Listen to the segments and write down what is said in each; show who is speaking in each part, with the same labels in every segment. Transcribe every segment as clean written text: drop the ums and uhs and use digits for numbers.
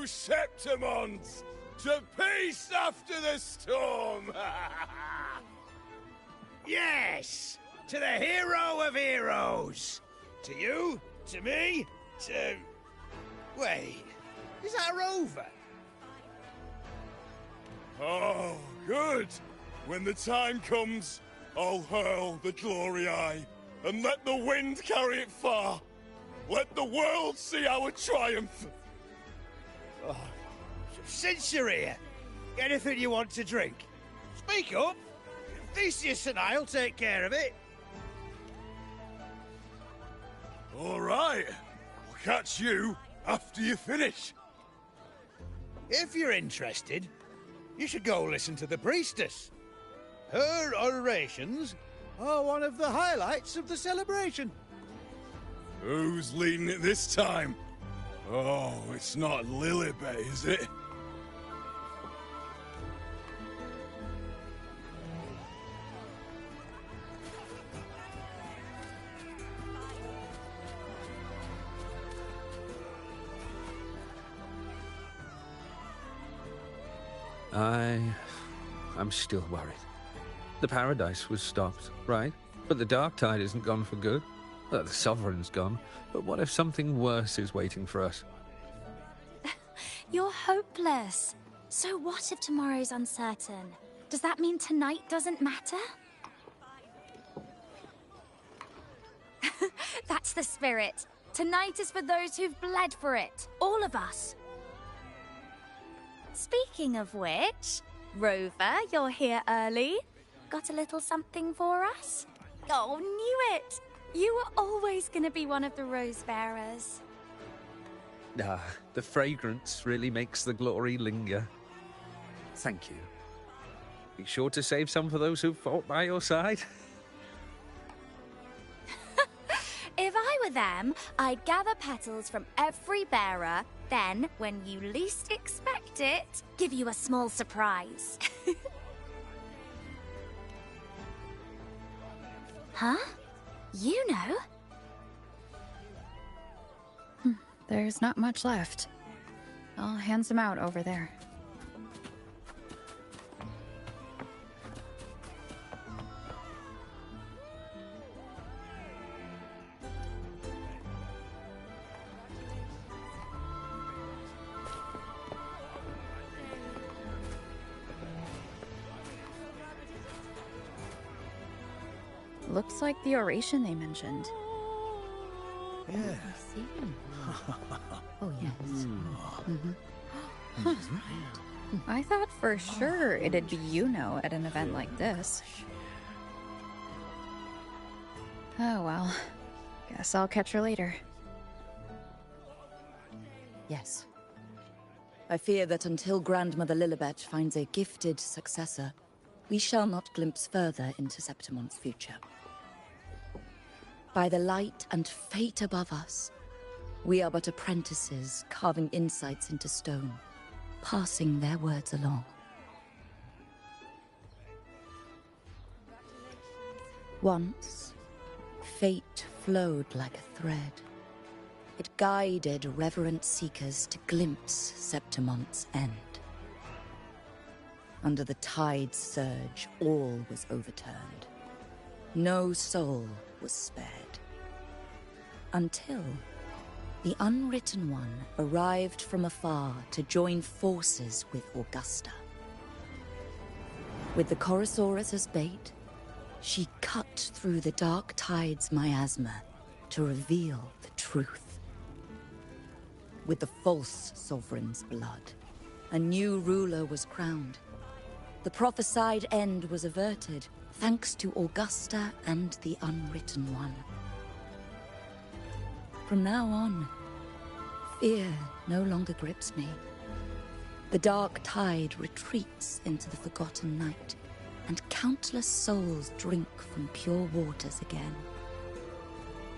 Speaker 1: Septimons! To peace after the storm!
Speaker 2: Yes! To the hero of heroes! To you, to me, to... Wait, is that a rover?
Speaker 1: Oh, good! When the time comes, I'll hurl the glory eye, and let the wind carry it far. Let the world see our triumph!
Speaker 2: Oh, since you're here, anything you want to drink? Speak up! Theseus and I'll take care of it.
Speaker 1: All right. I'll catch you after you finish.
Speaker 2: If you're interested, you should go listen to the priestess. Her orations are one of the highlights of the celebration.
Speaker 1: Who's leading it this time? Oh, it's not Lilibet, is it?
Speaker 3: I'm still worried. The paradise was stopped, right? But the dark tide isn't gone for good. The sovereign's gone. But what if something worse is waiting for us?
Speaker 4: You're hopeless. So what if tomorrow's uncertain? Does that mean tonight doesn't matter? That's the spirit. Tonight is for those who've bled for it. All of us. Speaking of which, Rover, you're here early. Got a little something for us? Oh, knew it! You were always going to be one of the rose bearers.
Speaker 3: The fragrance really makes the glory linger. Thank you. Be sure to save some for those who fought by your side.
Speaker 4: If I were them, I'd gather petals from every bearer, then, when you least expect it, give you a small surprise. Huh? You know?
Speaker 5: There's not much left. I'll hand some out over there. Looks like the oration they mentioned.
Speaker 2: Yeah.
Speaker 5: Oh, yes. Huh. I thought for sure it'd be at an event like this. Oh well. Guess I'll catch her later.
Speaker 6: Yes. I fear that until Grandmother Lilibet finds a gifted successor, we shall not glimpse further into Septimon's future. By the light and fate above us, we are but apprentices carving insights into stone, passing their words along. Once, fate flowed like a thread. It guided reverent seekers to glimpse Septimon's end. Under the tide's surge, all was overturned. No soul was spared. Until the Unwritten One arrived from afar to join forces with Augusta. With the Chorosaurus as bait, she cut through the dark tide's miasma to reveal the truth. With the false sovereign's blood, a new ruler was crowned. The prophesied end was averted, thanks to Augusta and the Unwritten One. From now on, fear no longer grips me. The dark tide retreats into the forgotten night, and countless souls drink from pure waters again.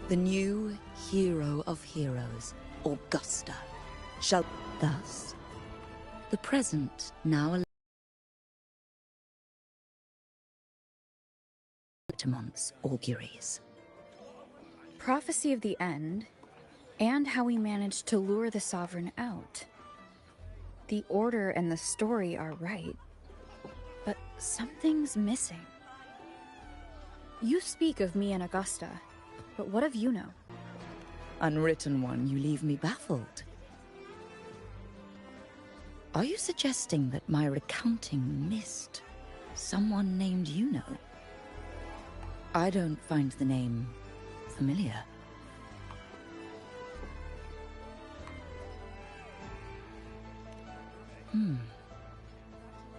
Speaker 6: The new hero of heroes, Augusta, shall thus, the present now Septimon's auguries.
Speaker 5: Prophecy of the end, and how we managed to lure the Sovereign out. The order and the story are right, but something's missing. You speak of me and Augusta, but what of Yuno?
Speaker 6: Unwritten One, you leave me baffled. Are you suggesting that my recounting missed someone named Yuno? I don't find the name familiar.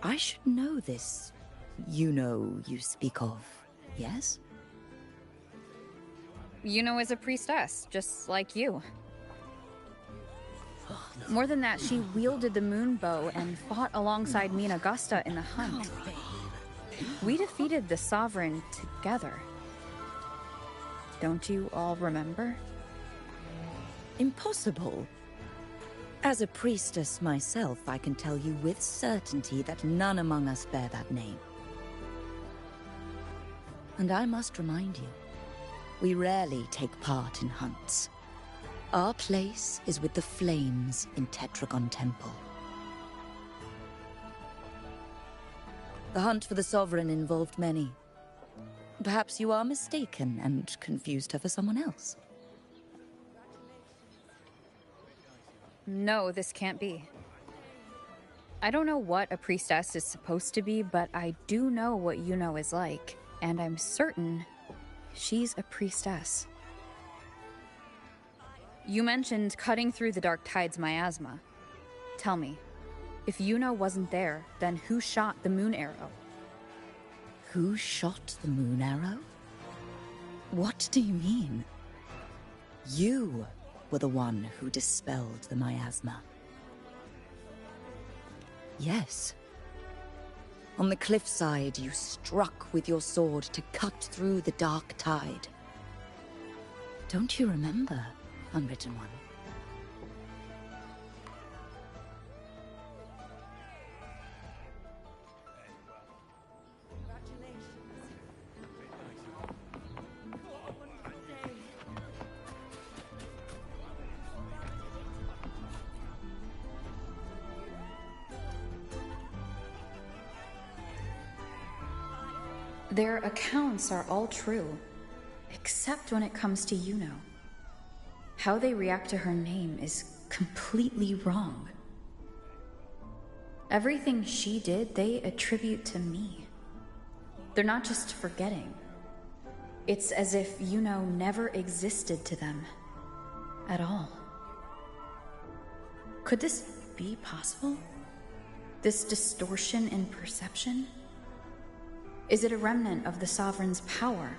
Speaker 6: I should know this Yuno you speak of, yes?
Speaker 5: Yuno is a priestess, just like you. More than that, she wielded the moon bow and fought alongside me and Augusta in the hunt. We defeated the Sovereign together. Don't you all remember?
Speaker 6: Impossible. As a priestess myself, I can tell you with certainty that none among us bear that name. And I must remind you, we rarely take part in hunts. Our place is with the flames in Tetragon Temple. The hunt for the Sovereign involved many. Perhaps you are mistaken and confused her for someone else.
Speaker 5: No, this can't be. I don't know what a priestess is supposed to be, but I do know what Yuno is like, and I'm certain she's a priestess. You mentioned cutting through the Dark Tide's miasma. Tell me, if Yuno wasn't there, then who shot the moon arrow?
Speaker 6: Who shot the moon arrow? What do you mean? You were the one who dispelled the miasma. Yes. On the cliffside, you struck with your sword to cut through the Dark Tide. Don't you remember, Unwritten One?
Speaker 5: Their accounts are all true, except when it comes to Yuno. How they react to her name is completely wrong. Everything she did, they attribute to me. They're not just forgetting. It's as if Yuno never existed to them at all. Could this be possible? This distortion in perception? Is it a remnant of the Sovereign's power?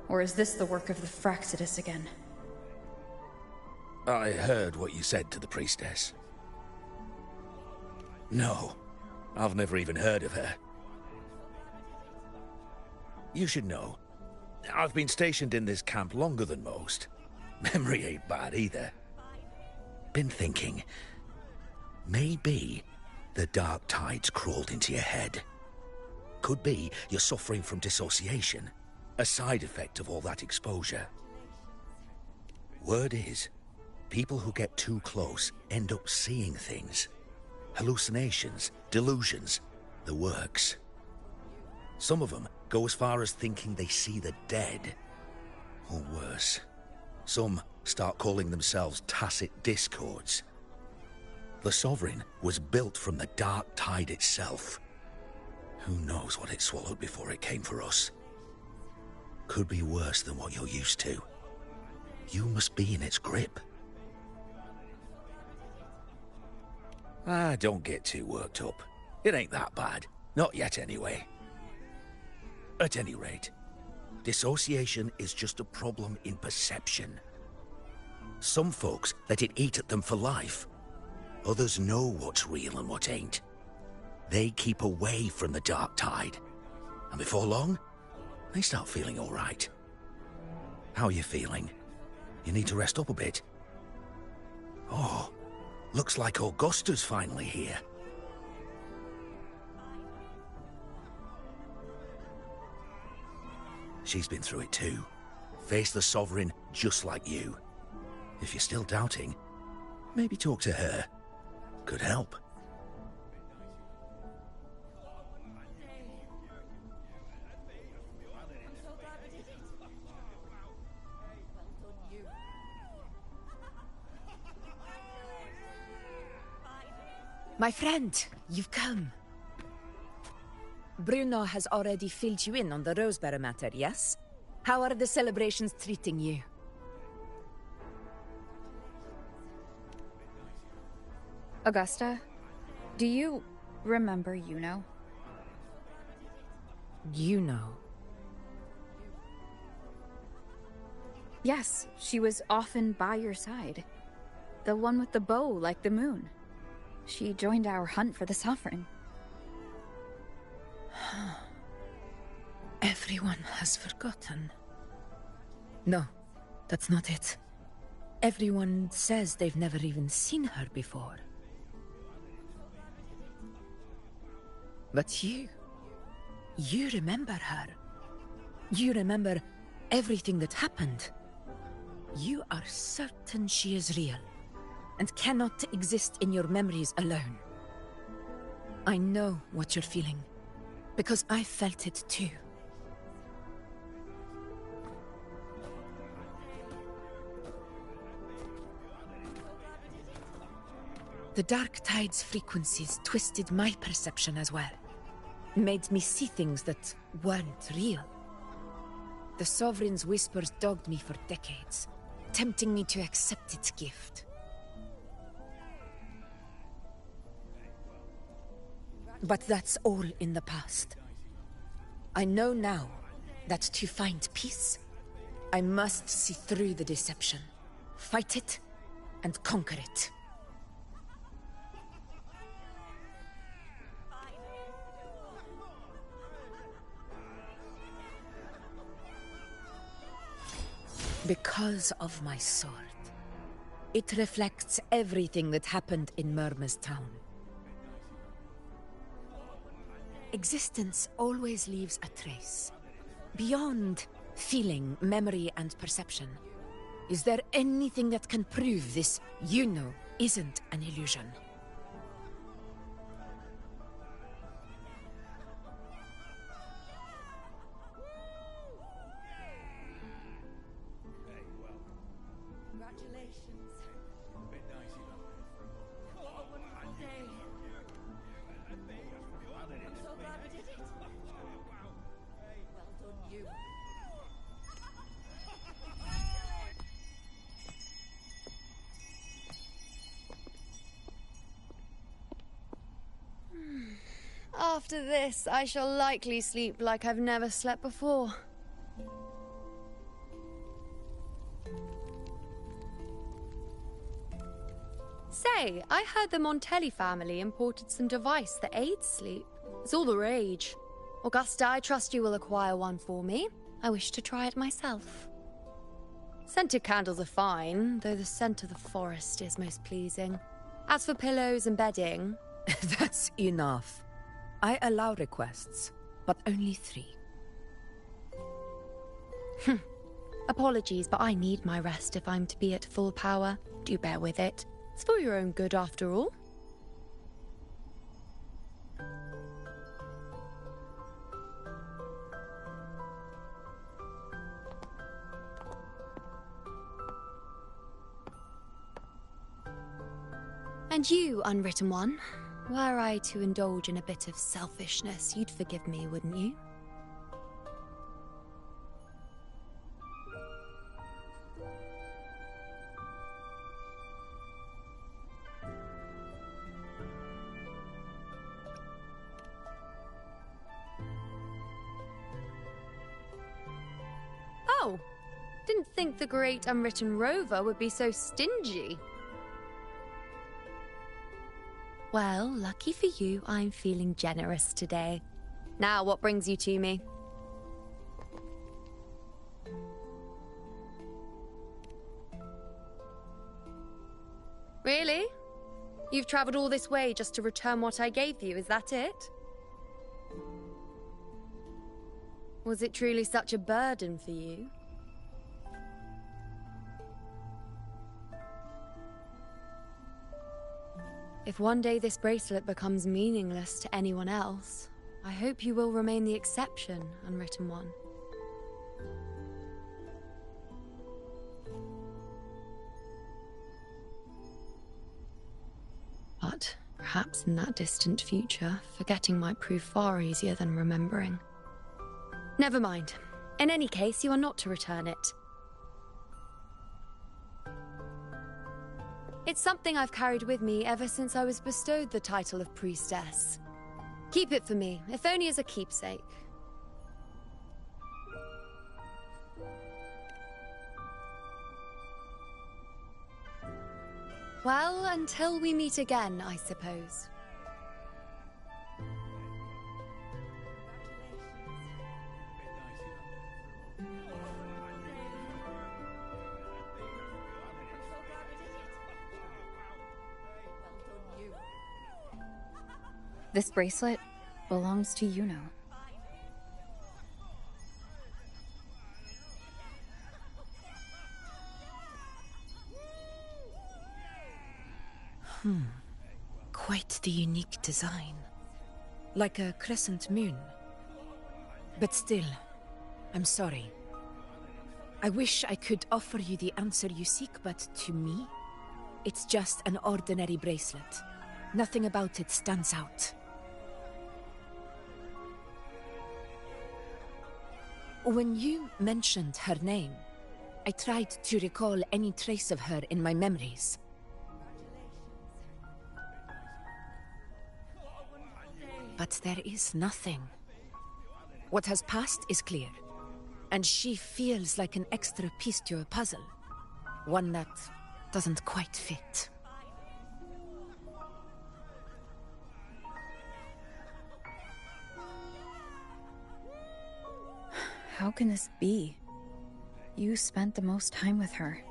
Speaker 5: Or is this the work of the Fraxidus again?
Speaker 7: I heard what you said to the priestess. No, I've never even heard of her. You should know, I've been stationed in this camp longer than most. Memory ain't bad either. Been thinking, maybe the Dark Tide's crawled into your head. Could be you're suffering from dissociation, a side effect of all that exposure. Word is, people who get too close end up seeing things. Hallucinations, delusions, the works. Some of them go as far as thinking they see the dead. Or worse, some start calling themselves tacit discords. The Sovereign was built from the Dark Tide itself. Who knows what it swallowed before it came for us? Could be worse than what you're used to. You must be in its grip. Don't get too worked up. It ain't that bad. Not yet, anyway. At any rate, dissociation is just a problem in perception. Some folks let it eat at them for life. Others know what's real and what ain't. They keep away from the Dark Tide. And before long, they start feeling all right. How are you feeling? You need to rest up a bit. Oh, looks like Augusta's finally here. She's been through it too. Faced the Sovereign just like you. If you're still doubting, Maybe talk to her. Could help.
Speaker 8: My friend, you've come. Bruno has already filled you in on the Rosebearer matter, yes? How are the celebrations treating you?
Speaker 5: Augusta, do you remember Yuno?
Speaker 8: You know.
Speaker 5: Yes, she was often by your side. The one with the bow like the moon. She joined our hunt for the Sovereign.
Speaker 8: Everyone has forgotten. No, that's not it. Everyone says they've never even seen her before. But you remember her. You remember everything that happened. You are certain she is real, and cannot exist in your memories alone. I know what you're feeling, because I felt it too. The Dark Tide's frequencies twisted my perception as well. Made me see things that weren't real. The Sovereign's whispers dogged me for decades, tempting me to accept its gift. But that's all in the past. I know now that to find peace, I must see through the deception, fight it, and conquer it. Because of my sword. It reflects everything that happened in Murmur's town. Existence always leaves a trace. Beyond feeling, memory, and perception. Is there anything that can prove this, isn't an illusion?
Speaker 9: After this, I shall likely sleep like I've never slept before. Say, I heard the Montelli family imported some device that aids sleep. It's all the rage. Augusta, I trust you will acquire one for me. I wish to try it myself. Scented candles are fine, though the scent of the forest is most pleasing. As for pillows and bedding...
Speaker 8: That's enough. I allow requests, but only 3.
Speaker 9: Apologies, but I need my rest if I'm to be at full power. Do bear with it. It's for your own good, after all. And you, Unwritten One, were I to indulge in a bit of selfishness, you'd forgive me, wouldn't you? Oh, didn't think the great Unwritten Rover would be so stingy. Well, lucky for you, I'm feeling generous today. Now, what brings you to me? Really? You've traveled all this way just to return what I gave you, is that it? Was it truly such a burden for you? If one day this bracelet becomes meaningless to anyone else, I hope you will remain the exception, unwritten one. But perhaps in that distant future, forgetting might prove far easier than remembering. Never mind. In any case, you are not to return it. It's something I've carried with me ever since I was bestowed the title of priestess. Keep it for me, if only as a keepsake. Well, until we meet again, I suppose.
Speaker 5: This bracelet belongs to Yuno.
Speaker 8: Quite the unique design. Like a crescent moon. But still, I'm sorry. I wish I could offer you the answer you seek, but to me, it's just an ordinary bracelet. Nothing about it stands out. When you mentioned her name, I tried to recall any trace of her in my memories. But there is nothing. What has passed is clear, and she feels like an extra piece to a puzzle. One that doesn't quite fit.
Speaker 5: How can this be? You spent the most time with her.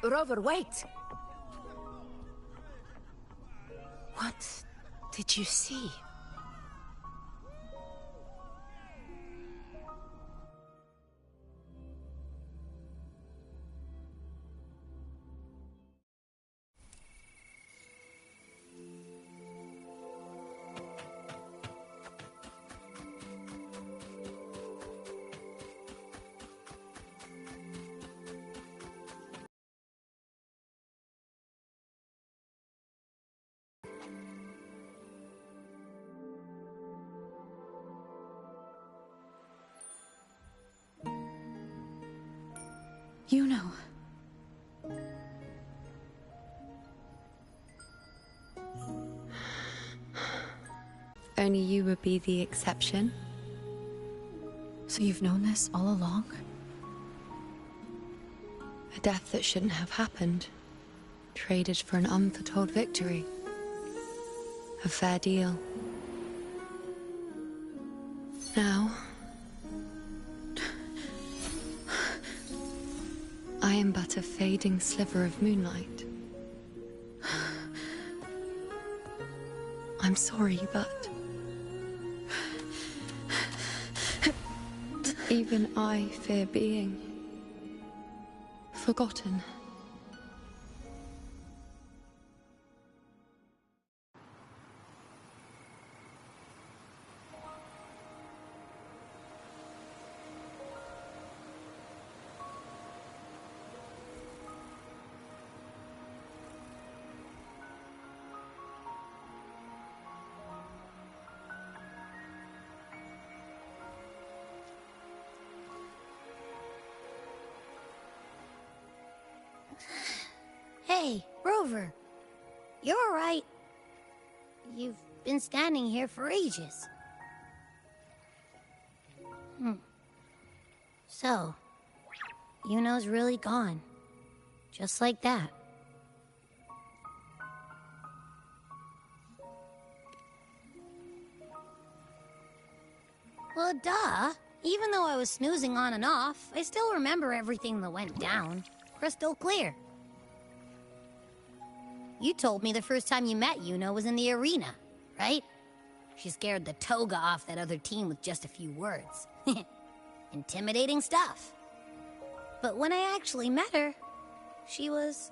Speaker 8: Rover, wait! What did you see?
Speaker 5: You know.
Speaker 9: Only you would be the exception.
Speaker 5: So you've known this all along?
Speaker 9: A death that shouldn't have happened. Traded for an unforetold victory. A fair deal. Now, I am but a fading sliver of moonlight. I'm sorry, but even I fear being forgotten.
Speaker 10: Hey, Rover. You're all right. You've been standing here for ages. So, Yuno's really gone. Just like that. Well, duh. Even though I was snoozing on and off, I still remember everything that went down. Crystal clear. You told me the first time you met Yuno was in the arena, right? She scared the toga off that other team with just a few words. Intimidating stuff. But when I actually met her, she was...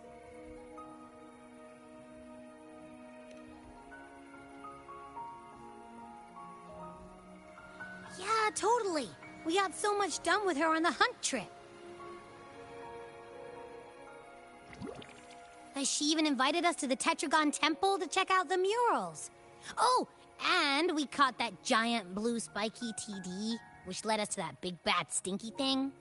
Speaker 10: Yeah, totally. We got so much done with her on the hunt trip. She even invited us to the Tetragon Temple to check out the murals. Oh, and we caught that giant blue spiky TD, which led us to that big bad stinky thing.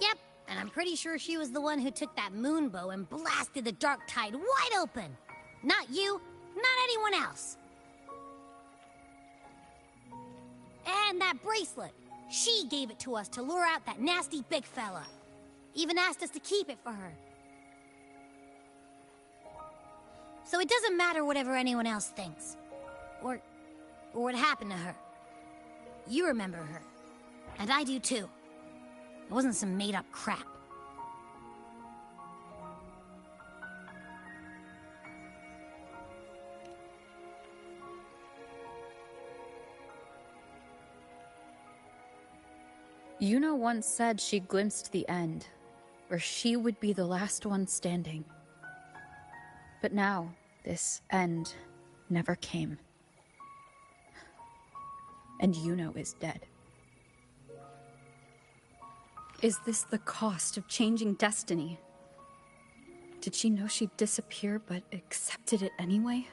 Speaker 10: Yep, and I'm pretty sure she was the one who took that moon bow and blasted the Dark Tide wide open. Not you, not anyone else. And that bracelet. She gave it to us to lure out that nasty big fella. Even asked us to keep it for her. So it doesn't matter whatever anyone else thinks. Or what happened to her. You remember her. And I do too. It wasn't some made-up crap.
Speaker 5: Yuno once said she glimpsed the end, or she would be the last one standing. But now, this end never came. And Yuno is dead. Is this the cost of changing destiny? Did she know she'd disappear, but accepted it anyway?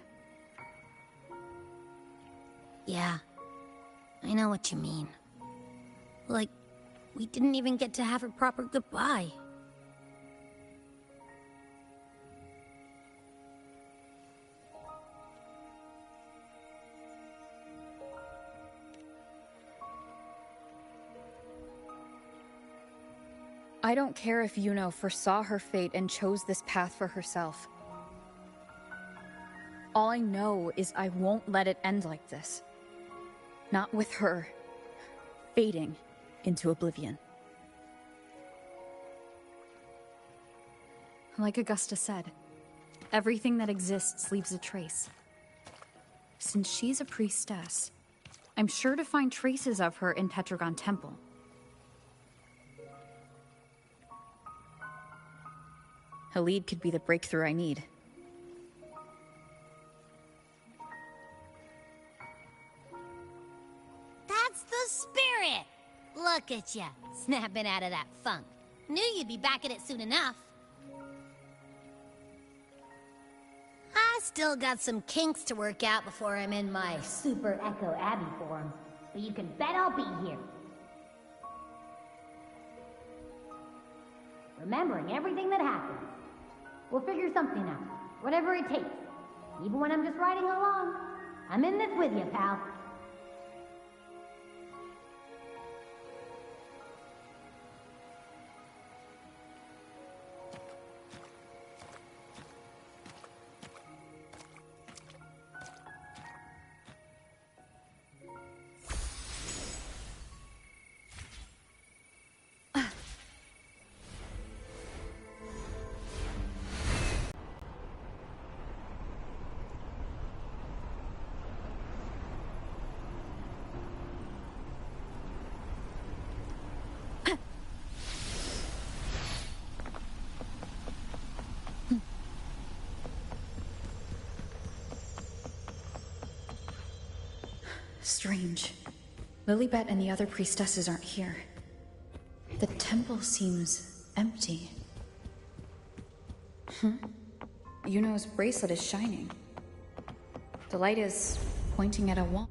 Speaker 10: Yeah, I know what you mean. Like, we didn't even get to have a proper goodbye.
Speaker 5: I don't care if Yuno foresaw her fate and chose this path for herself. All I know is I won't let it end like this. Not with her fading into oblivion. Like Augusta said, everything that exists leaves a trace. Since she's a priestess, I'm sure to find traces of her in Tetragon Temple. Halid could be the breakthrough I need.
Speaker 10: That's the spirit! Look at ya, snapping out of that funk. Knew you'd be back at it soon enough. I still got some kinks to work out before I'm in my Super Echo Abbey form, but you can bet I'll be here. Remembering everything that happened. We'll figure something out, whatever it takes. Even when I'm just riding along. I'm in this with you, pal.
Speaker 5: Strange. Lilibet and the other priestesses aren't here. The temple seems empty. Yuno's bracelet is shining. The light is pointing at a wall.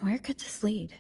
Speaker 5: Where could this lead?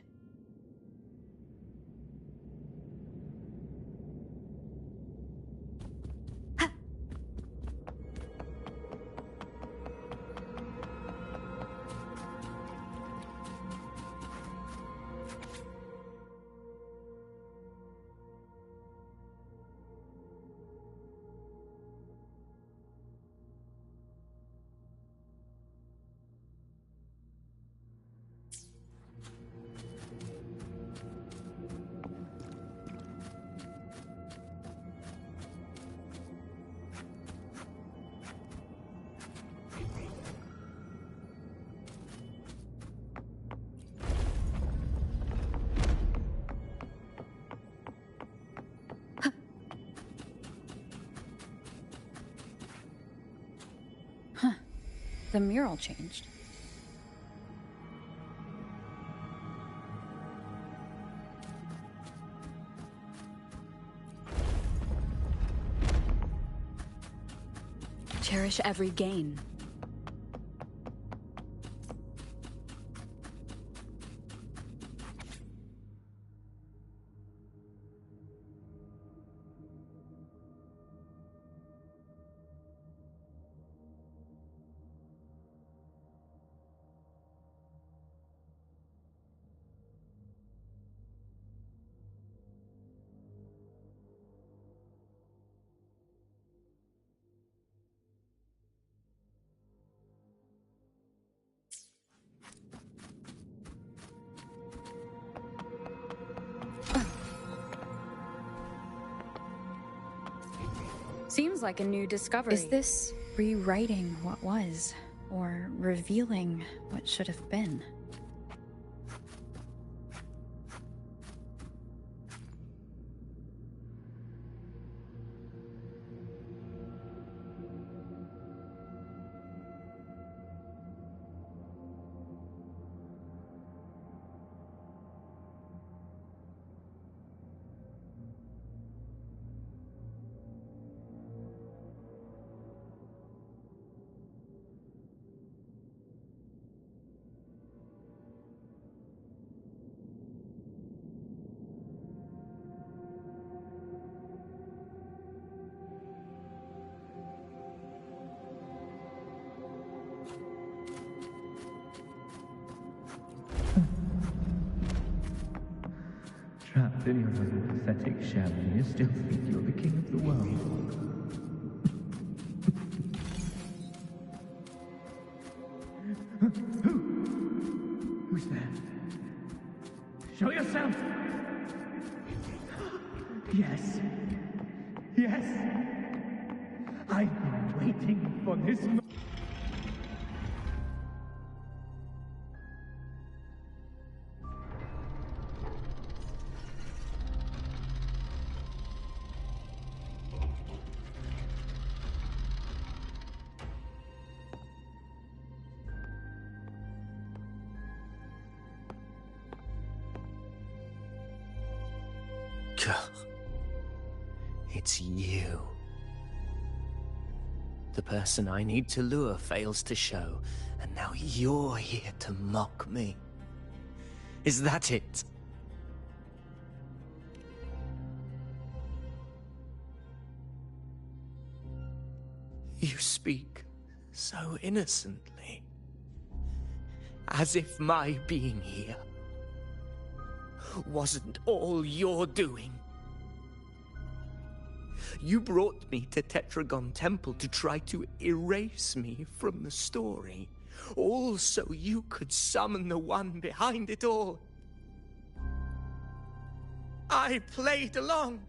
Speaker 5: The mural changed. Cherish every gain. Seems like a new discovery. Is this rewriting what was, or revealing what should have been?
Speaker 11: Trapped in your own pathetic shell, and you still think you're the king of the world. Who's there? Show yourself! Yes. Yes! I've been waiting for this moment.
Speaker 12: It's you. The person I need to lure fails to show, and now you're here to mock me. Is that it? You speak so innocently, as if my being here wasn't all you're doing. You brought me to Tetragon Temple to try to erase me from the story, all so you could summon the one behind it all. I played along.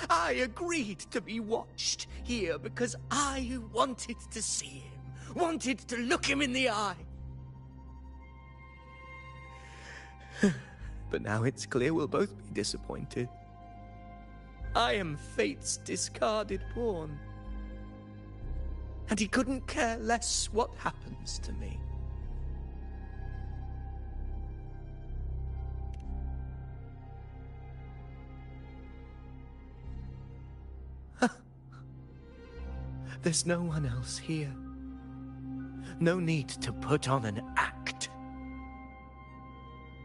Speaker 12: I agreed to be watched here because I wanted to see him, wanted to look him in the eye. But now it's clear we'll both be disappointed. I am fate's discarded pawn. And he couldn't care less what happens to me. There's no one else here. No need to put on an act.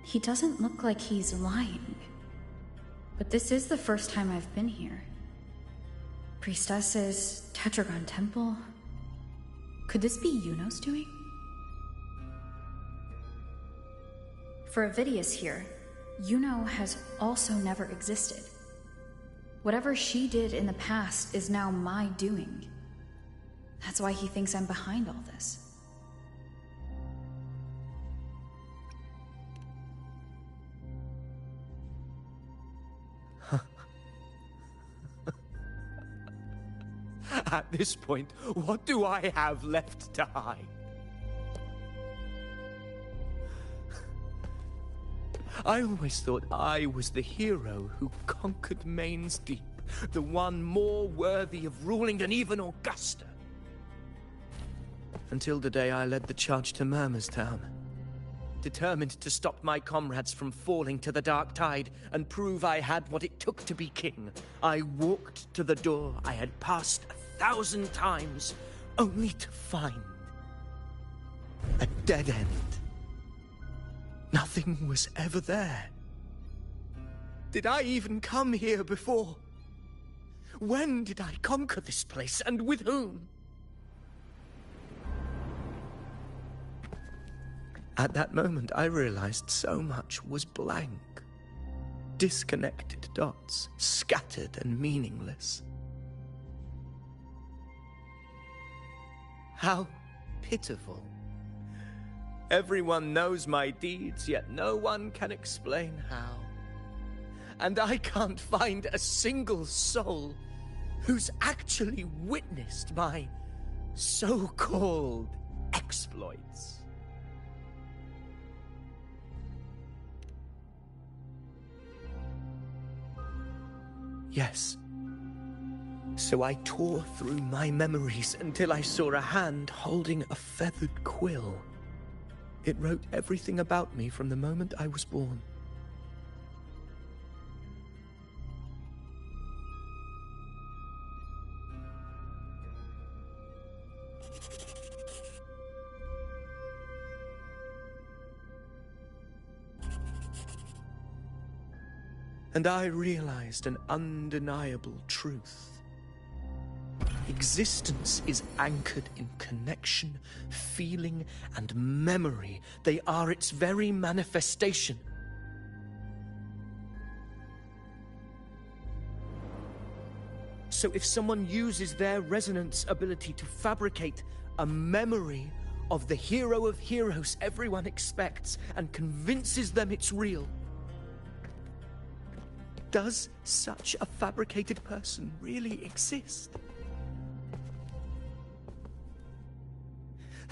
Speaker 5: He doesn't look like he's lying. But this is the first time I've been here. Priestesses, Tetragon Temple. Could this be Yuno's doing? For Avidius here, Yuno has also never existed. Whatever she did in the past is now my doing. That's why he thinks I'm behind all this.
Speaker 12: At this point, what do I have left to hide? I always thought I was the hero who conquered Main's Deep, the one more worthy of ruling than even Augusta. until the day I led the charge to Murmurstown. Determined to stop my comrades from falling to the dark tide and prove I had what it took to be king, I walked to the door I had passed 1,000 times, only to find a dead end. Nothing was ever there. Did I even come here before? When did I conquer this place, and with whom? At that moment, I realized so much was blank. Disconnected dots, scattered and meaningless. How pitiful. Everyone knows my deeds, yet no one can explain how. And I can't find a single soul who's actually witnessed my so-called exploits. Yes. So I tore through my memories until I saw a hand holding a feathered quill. It wrote everything about me from the moment I was born. And I realized an undeniable truth. Existence is anchored in connection, feeling, and memory. They are its very manifestation. So if someone uses their resonance ability to fabricate a memory of the hero of heroes everyone expects and convinces them it's real, does such a fabricated person really exist?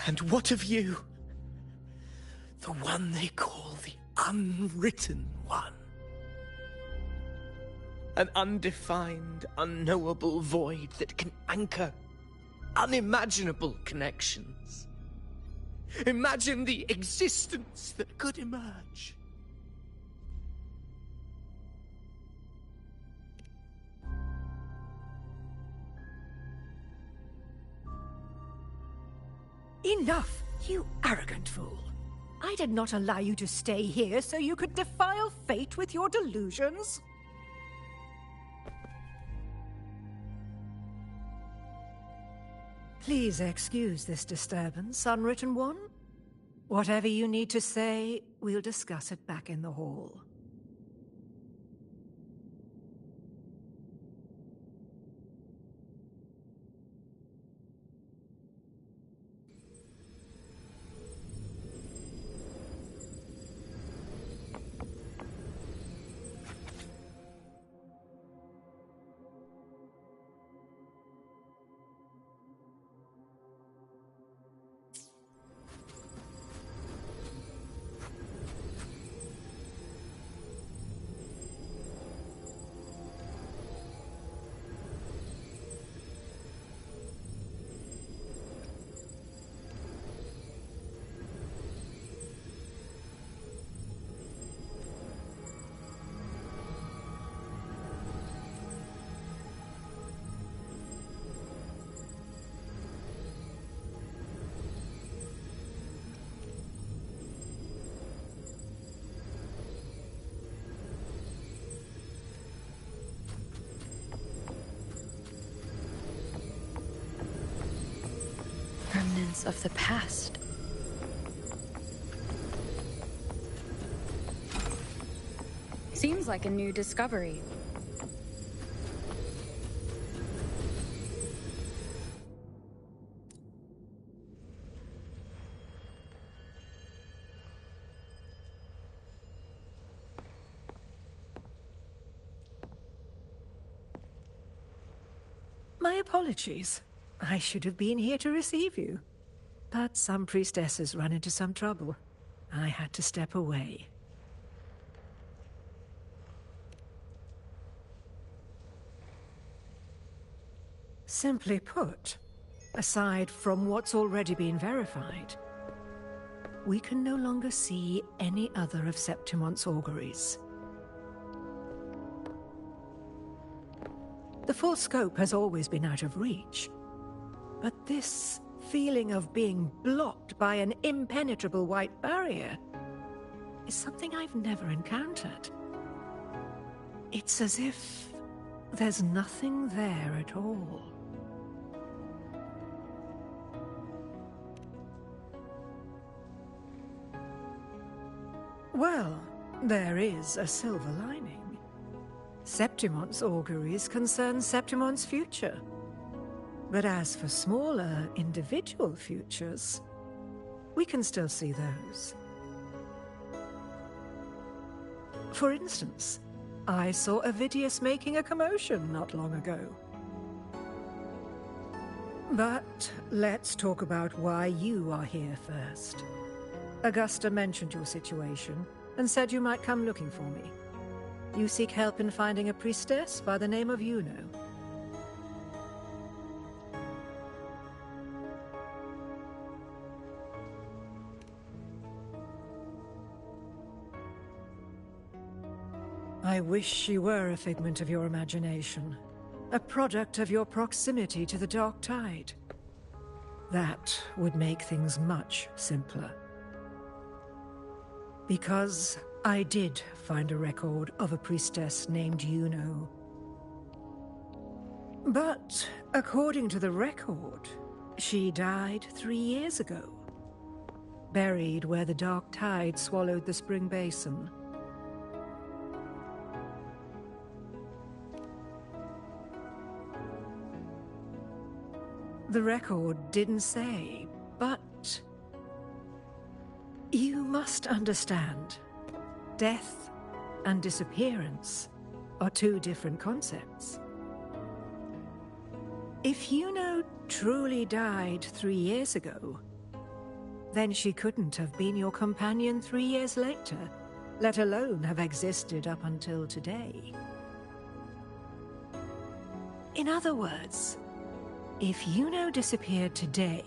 Speaker 12: And what of you? The one they call the Unwritten One. An undefined, unknowable void that can anchor unimaginable connections. Imagine the existence that could emerge.
Speaker 8: Enough, you arrogant fool. I did not allow you to stay here so you could defile fate with your delusions. Please excuse this disturbance, Unwritten One. Whatever you need to say, we'll discuss it back in the hall.
Speaker 5: Remnants of the past.
Speaker 4: Seems like a new discovery.
Speaker 8: My apologies. I should have been here to receive you. But some priestesses run into some trouble. I had to step away. Simply put,
Speaker 13: aside from what's already been verified, we can no longer see any other of Septimon's auguries. The full scope has always been out of reach, but this feeling of being blocked by an impenetrable white barrier is something I've never encountered. It's as if there's nothing there at all. Well, there is a silver lining. Septimon's auguries concern Septimon's future. But as for smaller, individual futures, we can still see those. For instance, I saw Avidius making a commotion not long ago. But let's talk about why you are here first. Augusta mentioned your situation and said you might come looking for me. You seek help in finding a priestess by the name of Yuno. I wish she were a figment of your imagination, a product of your proximity to the Dark Tide. That would make things much simpler. Because I did find a record of a priestess named Yuno. But according to the record, she died 3 years ago, buried where the Dark Tide swallowed the Spring Basin. The record didn't say, but you must understand, death and disappearance are two different concepts. If Yuno truly died 3 years ago, then she couldn't have been your companion 3 years later, let alone have existed up until today. In other words, if Yuno disappeared today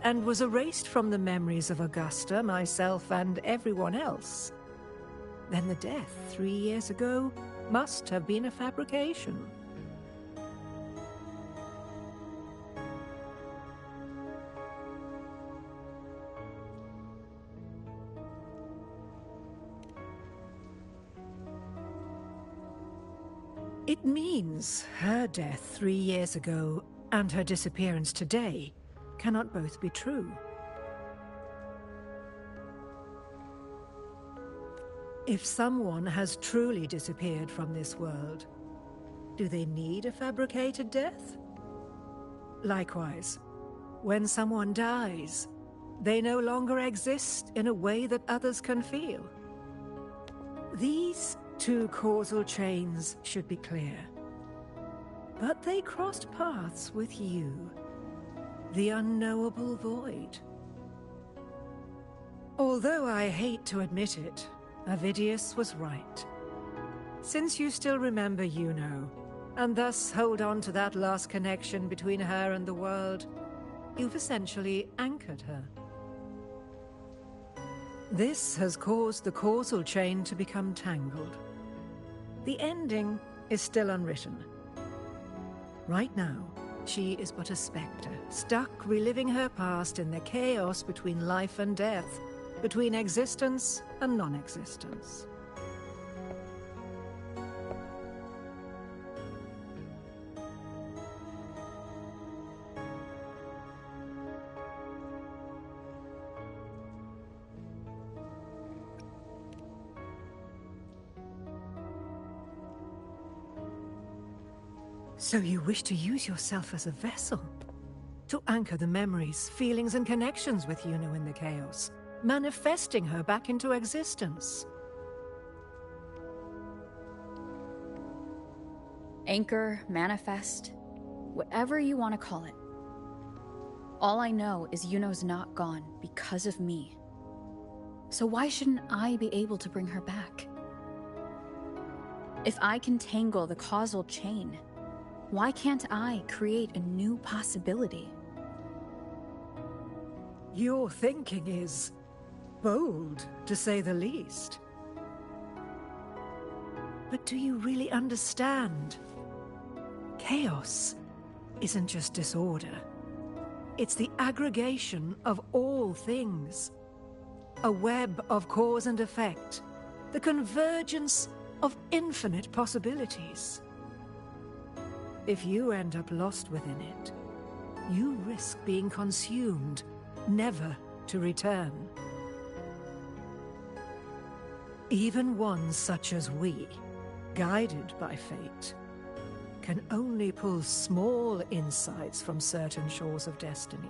Speaker 13: and was erased from the memories of Augusta, myself, and everyone else, then the death 3 years ago must have been a fabrication. It means her death 3 years ago and her disappearance today cannot both be true. If someone has truly disappeared from this world, do they need a fabricated death? Likewise, when someone dies, they no longer exist in a way that others can feel. These two causal chains should be clear. But they crossed paths with you, the unknowable void. Although I hate to admit it, Avidius was right. Since you still remember Yuno, and thus hold on to that last connection between her and the world, you've essentially anchored her. This has caused the causal chain to become tangled. The ending is still unwritten. Right now, she is but a spectre, stuck reliving her past in the chaos between life and death, between existence and non-existence. So you wish to use yourself as a vessel? To anchor the memories, feelings, and connections with Yuno in the chaos, manifesting her back into existence?
Speaker 5: Anchor, manifest, whatever you want to call it. All I know is Yuno's not gone because of me. So why shouldn't I be able to bring her back? If I can tangle the causal chain, why can't I create a new possibility?
Speaker 13: Your thinking is bold, to say the least. But do you really understand? Chaos isn't just disorder. It's the aggregation of all things. A web of cause and effect. The convergence of infinite possibilities. If you end up lost within it, you risk being consumed, never to return. Even ones such as we, guided by fate, can only pull small insights from certain shores of destiny.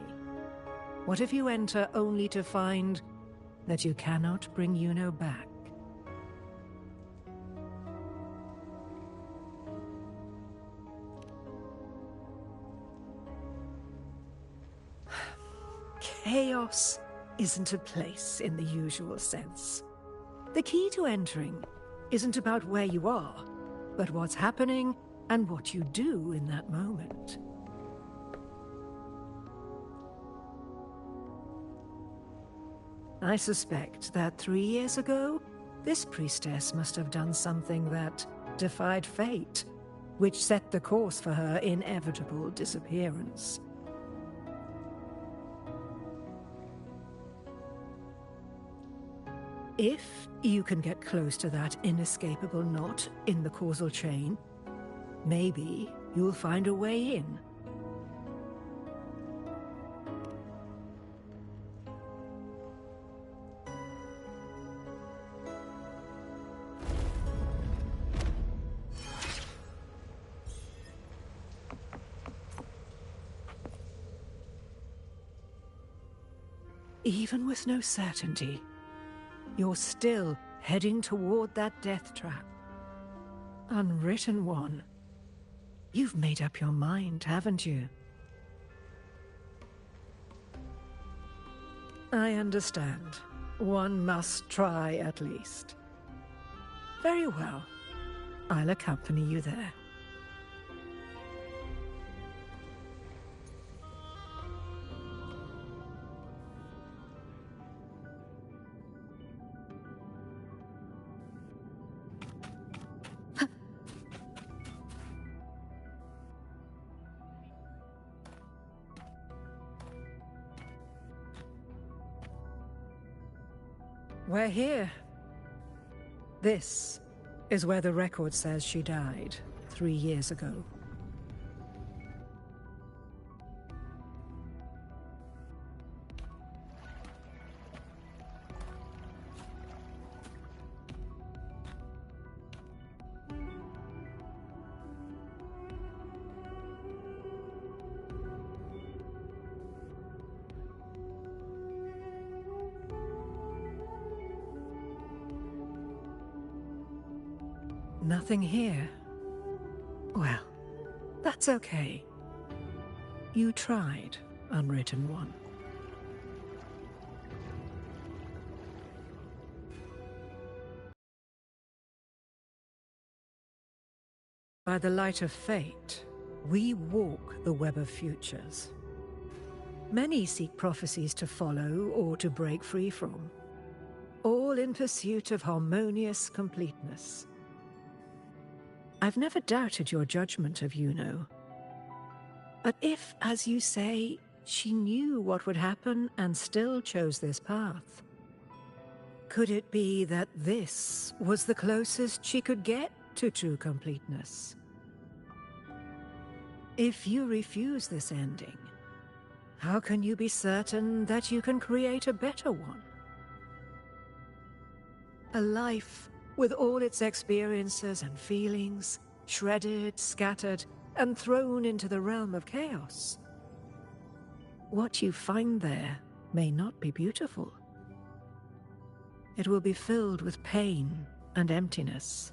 Speaker 13: What if you enter only to find that you cannot bring Yuno back? Chaos isn't a place in the usual sense. The key to entering isn't about where you are, but what's happening and what you do in that moment. I suspect that 3 years ago, this priestess must have done something that defied fate, which set the course for her inevitable disappearance. If you can get close to that inescapable knot in the causal chain, maybe you'll find a way in. Even with no certainty, you're still heading toward that death trap. Unwritten one. You've made up your mind, haven't you? I understand. One must try at least. Very well. I'll accompany you there. We're here. This is where the record says she died 3 years ago. Nothing here. Well, that's okay. You tried, Unwritten One. By the light of fate, we walk the web of futures. Many seek prophecies to follow or to break free from, all in pursuit of harmonious completeness. I've never doubted your judgment of Yuno. But if, as you say, she knew what would happen and still chose this path, could it be that this was the closest she could get to true completeness? If you refuse this ending, how can you be certain that you can create a better one? A life with all its experiences and feelings, shredded, scattered, and thrown into the realm of chaos. What you find there may not be beautiful. It will be filled with pain and emptiness.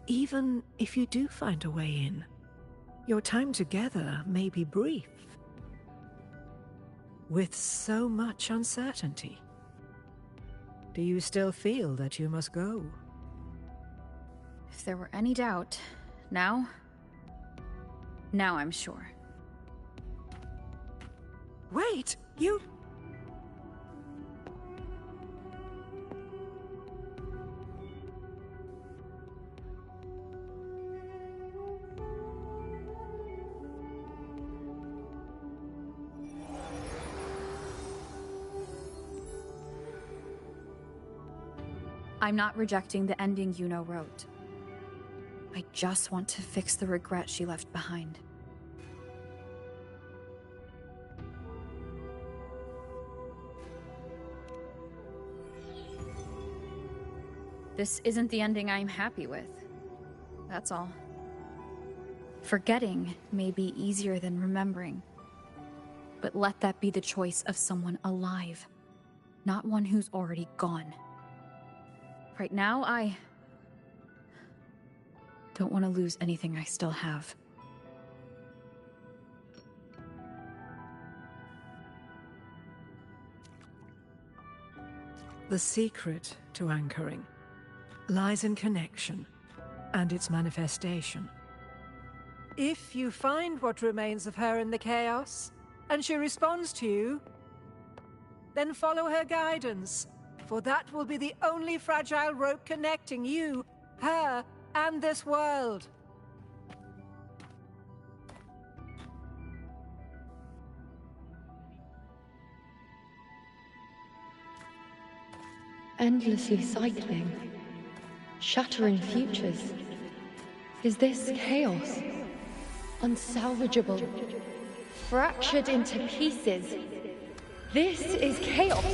Speaker 13: Even if you do find a way in, your time together may be brief, with so much uncertainty. Do you still feel that you must go?
Speaker 5: If there were any doubt, now I'm sure.
Speaker 13: Wait! You...
Speaker 5: I'm not rejecting the ending Yuno wrote. I just want to fix the regret she left behind. This isn't the ending I'm happy with. That's all. Forgetting may be easier than remembering. But let that be the choice of someone alive, not one who's already gone. Right now, I don't want to lose anything I still have.
Speaker 13: The secret to anchoring lies in connection and its manifestation. If you find what remains of her in the chaos, and she responds to you, then follow her guidance, for that will be the only fragile rope connecting you, her, and this world.
Speaker 14: Endlessly cycling, shattering futures. Is this chaos? Unsalvageable, fractured into pieces. This is chaos.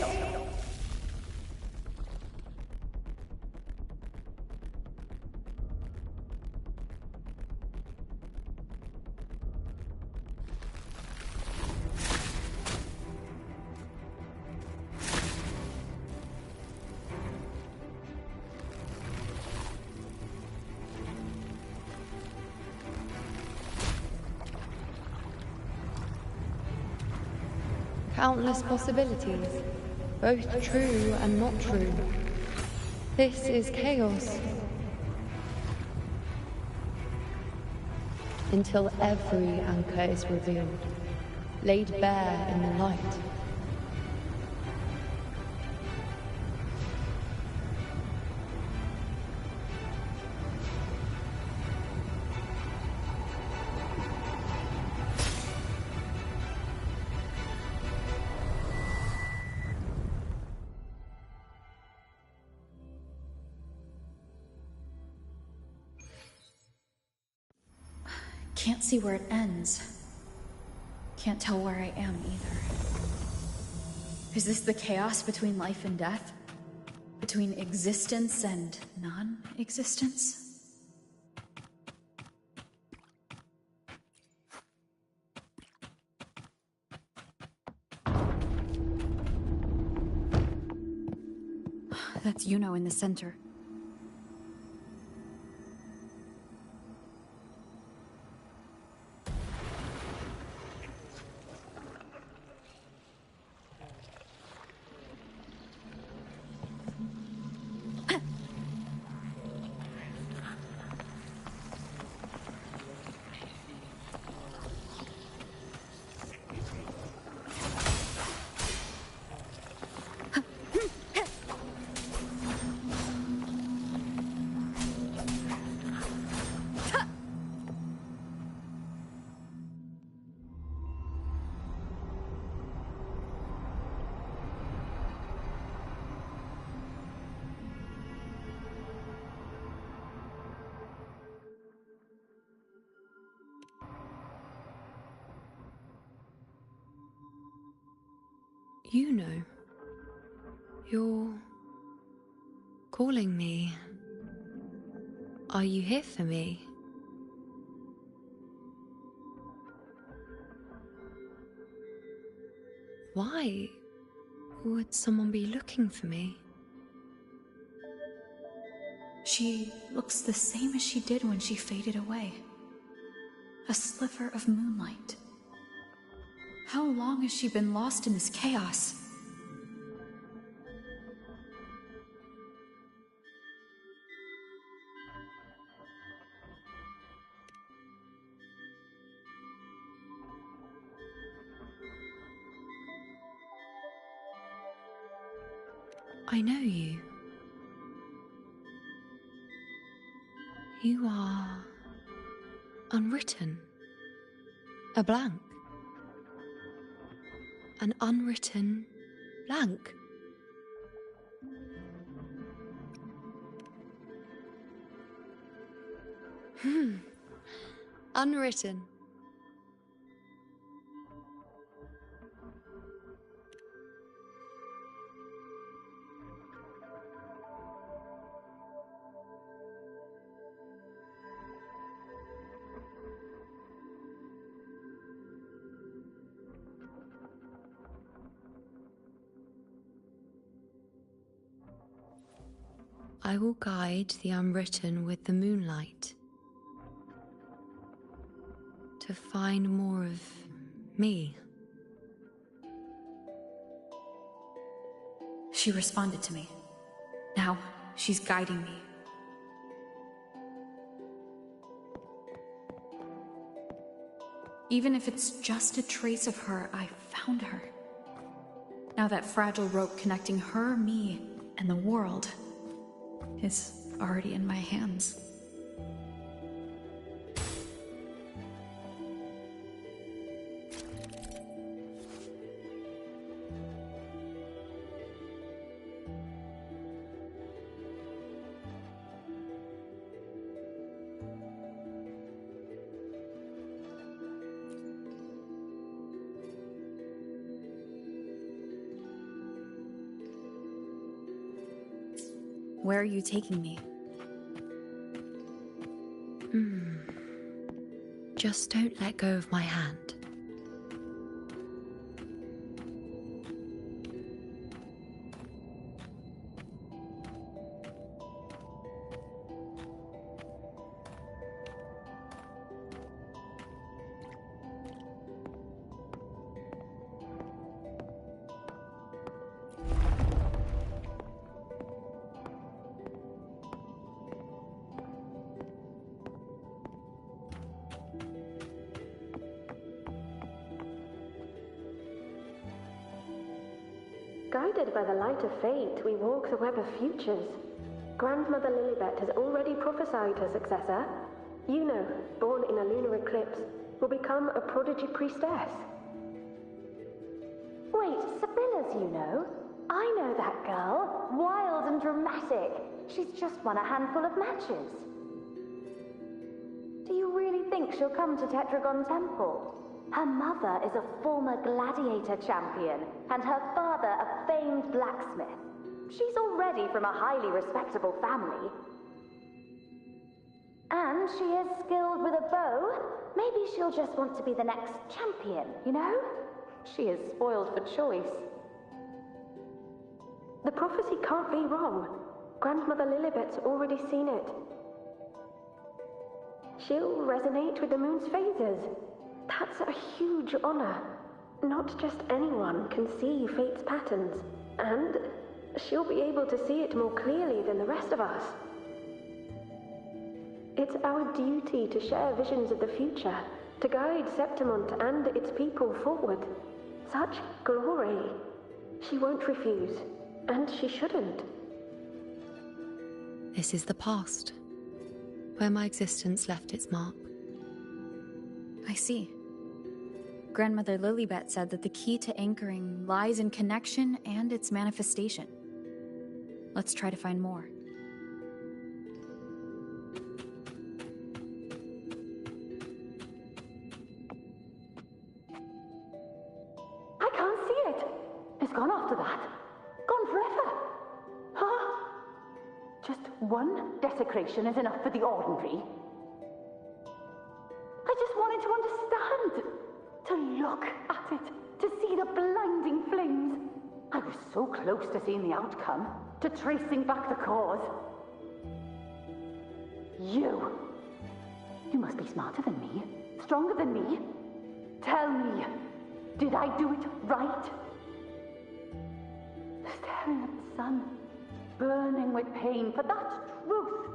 Speaker 14: Countless possibilities, both true and not true. This is chaos. Until every anchor is revealed, laid bare in the light.
Speaker 5: Can't see where it ends. Can't tell where I am either. Is this the chaos between life and death? Between existence and non-existence? That's Yuno in the center.
Speaker 9: You know, you're calling me. Are you here for me? Why would someone be looking for me?
Speaker 5: She looks the same as she did when she faded away. A sliver of moonlight. How long has she been lost in this chaos?
Speaker 9: I know you. You are unwritten. A blank. An unwritten blank. Unwritten. I will guide the unwritten with the moonlight to find more of me.
Speaker 5: She responded to me. Now, she's guiding me. Even if it's just a trace of her, I found her. Now that fragile rope connecting her, me, and the world is already in my hands. Where are you taking me?
Speaker 9: Just don't let go of my hand.
Speaker 15: Guided by the light of fate, we walk the web of futures. Grandmother Lilibet has already prophesied her successor. Yuno, born in a lunar eclipse, will become a prodigy priestess.
Speaker 16: Wait, Sibylla's Yuno? I know that girl. Wild and dramatic. She's just won a handful of matches. Do you really think she'll come to Tetragon Temple? Her mother is a former gladiator champion, and her father a famed blacksmith. She's already from a highly respectable family. And she is skilled with a bow. Maybe she'll just want to be the next champion, you know? She is spoiled for choice.
Speaker 15: The prophecy can't be wrong. Grandmother Lilibet's already seen it. She'll resonate with the moon's phases. That's a huge honor. Not just anyone can see fate's patterns, and she'll be able to see it more clearly than the rest of us. It's our duty to share visions of the future, to guide Septimont and its people forward. Such glory. She won't refuse, and she shouldn't.
Speaker 9: This is the past, where my existence left its mark.
Speaker 5: I see. Grandmother Lilibet said that the key to anchoring lies in connection and its manifestation. Let's try to find more.
Speaker 16: I can't see it. It's gone after that. Gone forever. Huh? Just one desecration is enough for the ordinary. I just wanted to understand. To look at it. To see the blinding flames. I was so close to seeing the outcome. To tracing back the cause. You must be smarter than me. Stronger than me. Tell me, did I do it right? Staring at the sun, burning with pain for that truth.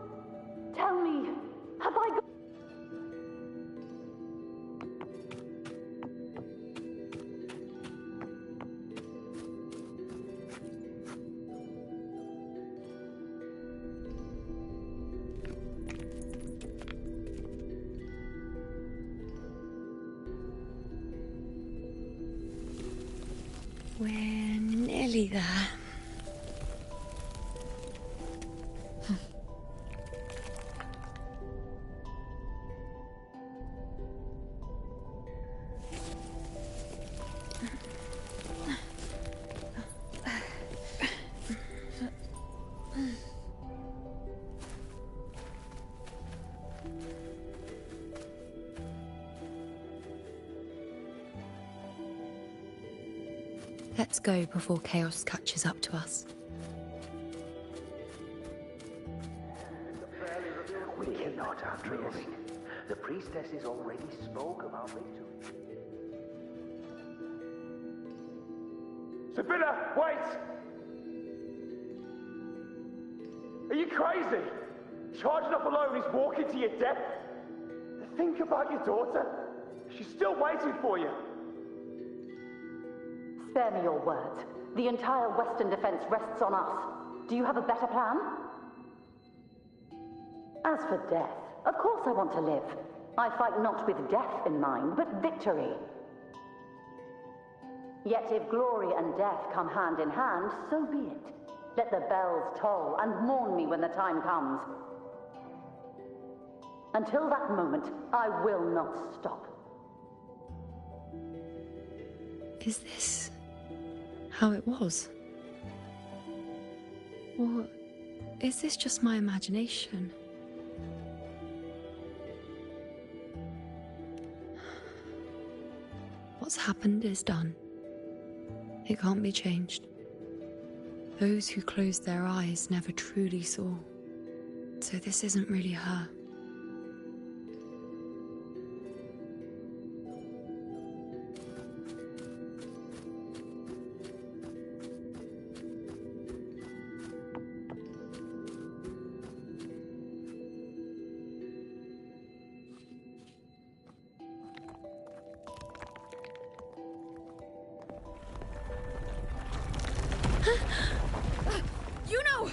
Speaker 16: Tell me, have I got...
Speaker 8: We're nearly there. Let's go before chaos catches up to us.
Speaker 17: We cannot Wuthering. The priestesses already spoke of our victory.
Speaker 18: Sibylla, wait! Are you crazy? Charging up alone is walking to your death. Think about your daughter. She's still waiting for you.
Speaker 16: Spare me your words. The entire Western defense rests on us. Do you have a better plan? As for death, of course I want to live. I fight not with death in mind, but victory. Yet if glory and death come hand in hand, so be it. Let the bells toll and mourn me when the time comes. Until that moment, I will not stop.
Speaker 8: Is this how it was? Or is this just my imagination? What's happened is done. It can't be changed. Those who closed their eyes never truly saw. So this isn't really her.
Speaker 5: You know!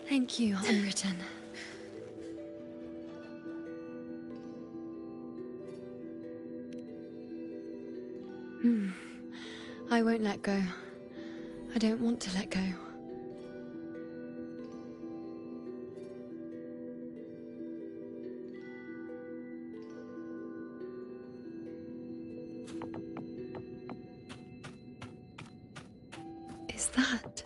Speaker 8: Thank you, Unwritten. I won't let go. I don't want to let go. Is that?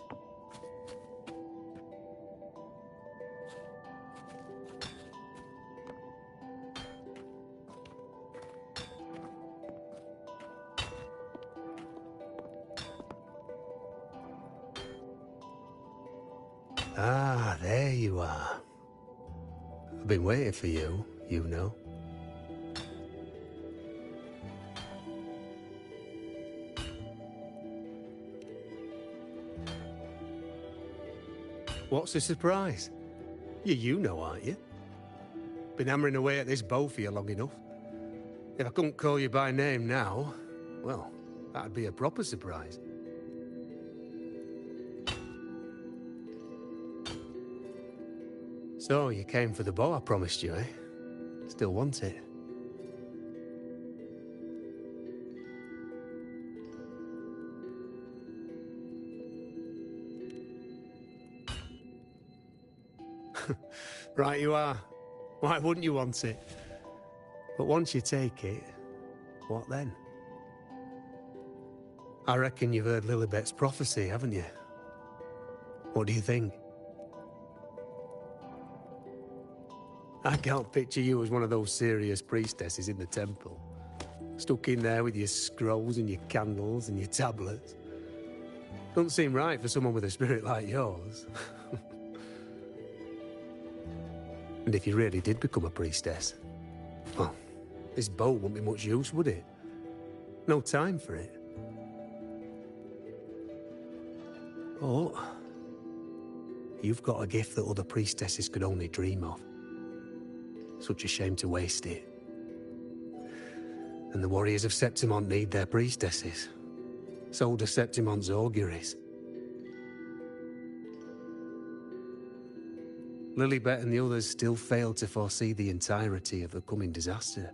Speaker 19: Ah, there you are. I've been waiting for you, you know. What's the surprise? You know, aren't you? Been hammering away at this bow for you long enough. If I couldn't call you by name now, well, that'd be a proper surprise. So, you came for the bow I promised you, eh? Still want it? Right you are. Why wouldn't you want it? But once you take it, what then? I reckon you've heard Lilibet's prophecy, haven't you? What do you think? I can't picture you as one of those serious priestesses in the temple. Stuck in there with your scrolls and your candles and your tablets. Doesn't seem right for someone with a spirit like yours. And if you really did become a priestess, well, this bow wouldn't be much use, would it? No time for it. Oh, you've got a gift that other priestesses could only dream of. Such a shame to waste it. And the warriors of Septimont need their priestesses. So do Septimont's auguries. Lilibet and the others still failed to foresee the entirety of the coming disaster.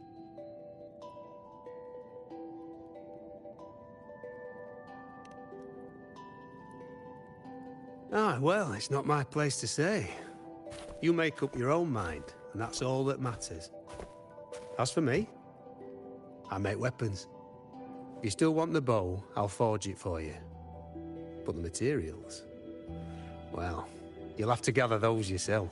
Speaker 19: Ah, well, it's not my place to say. You make up your own mind, and that's all that matters. As for me, I make weapons. If you still want the bow, I'll forge it for you. But the materials, well, you'll have to gather those yourself.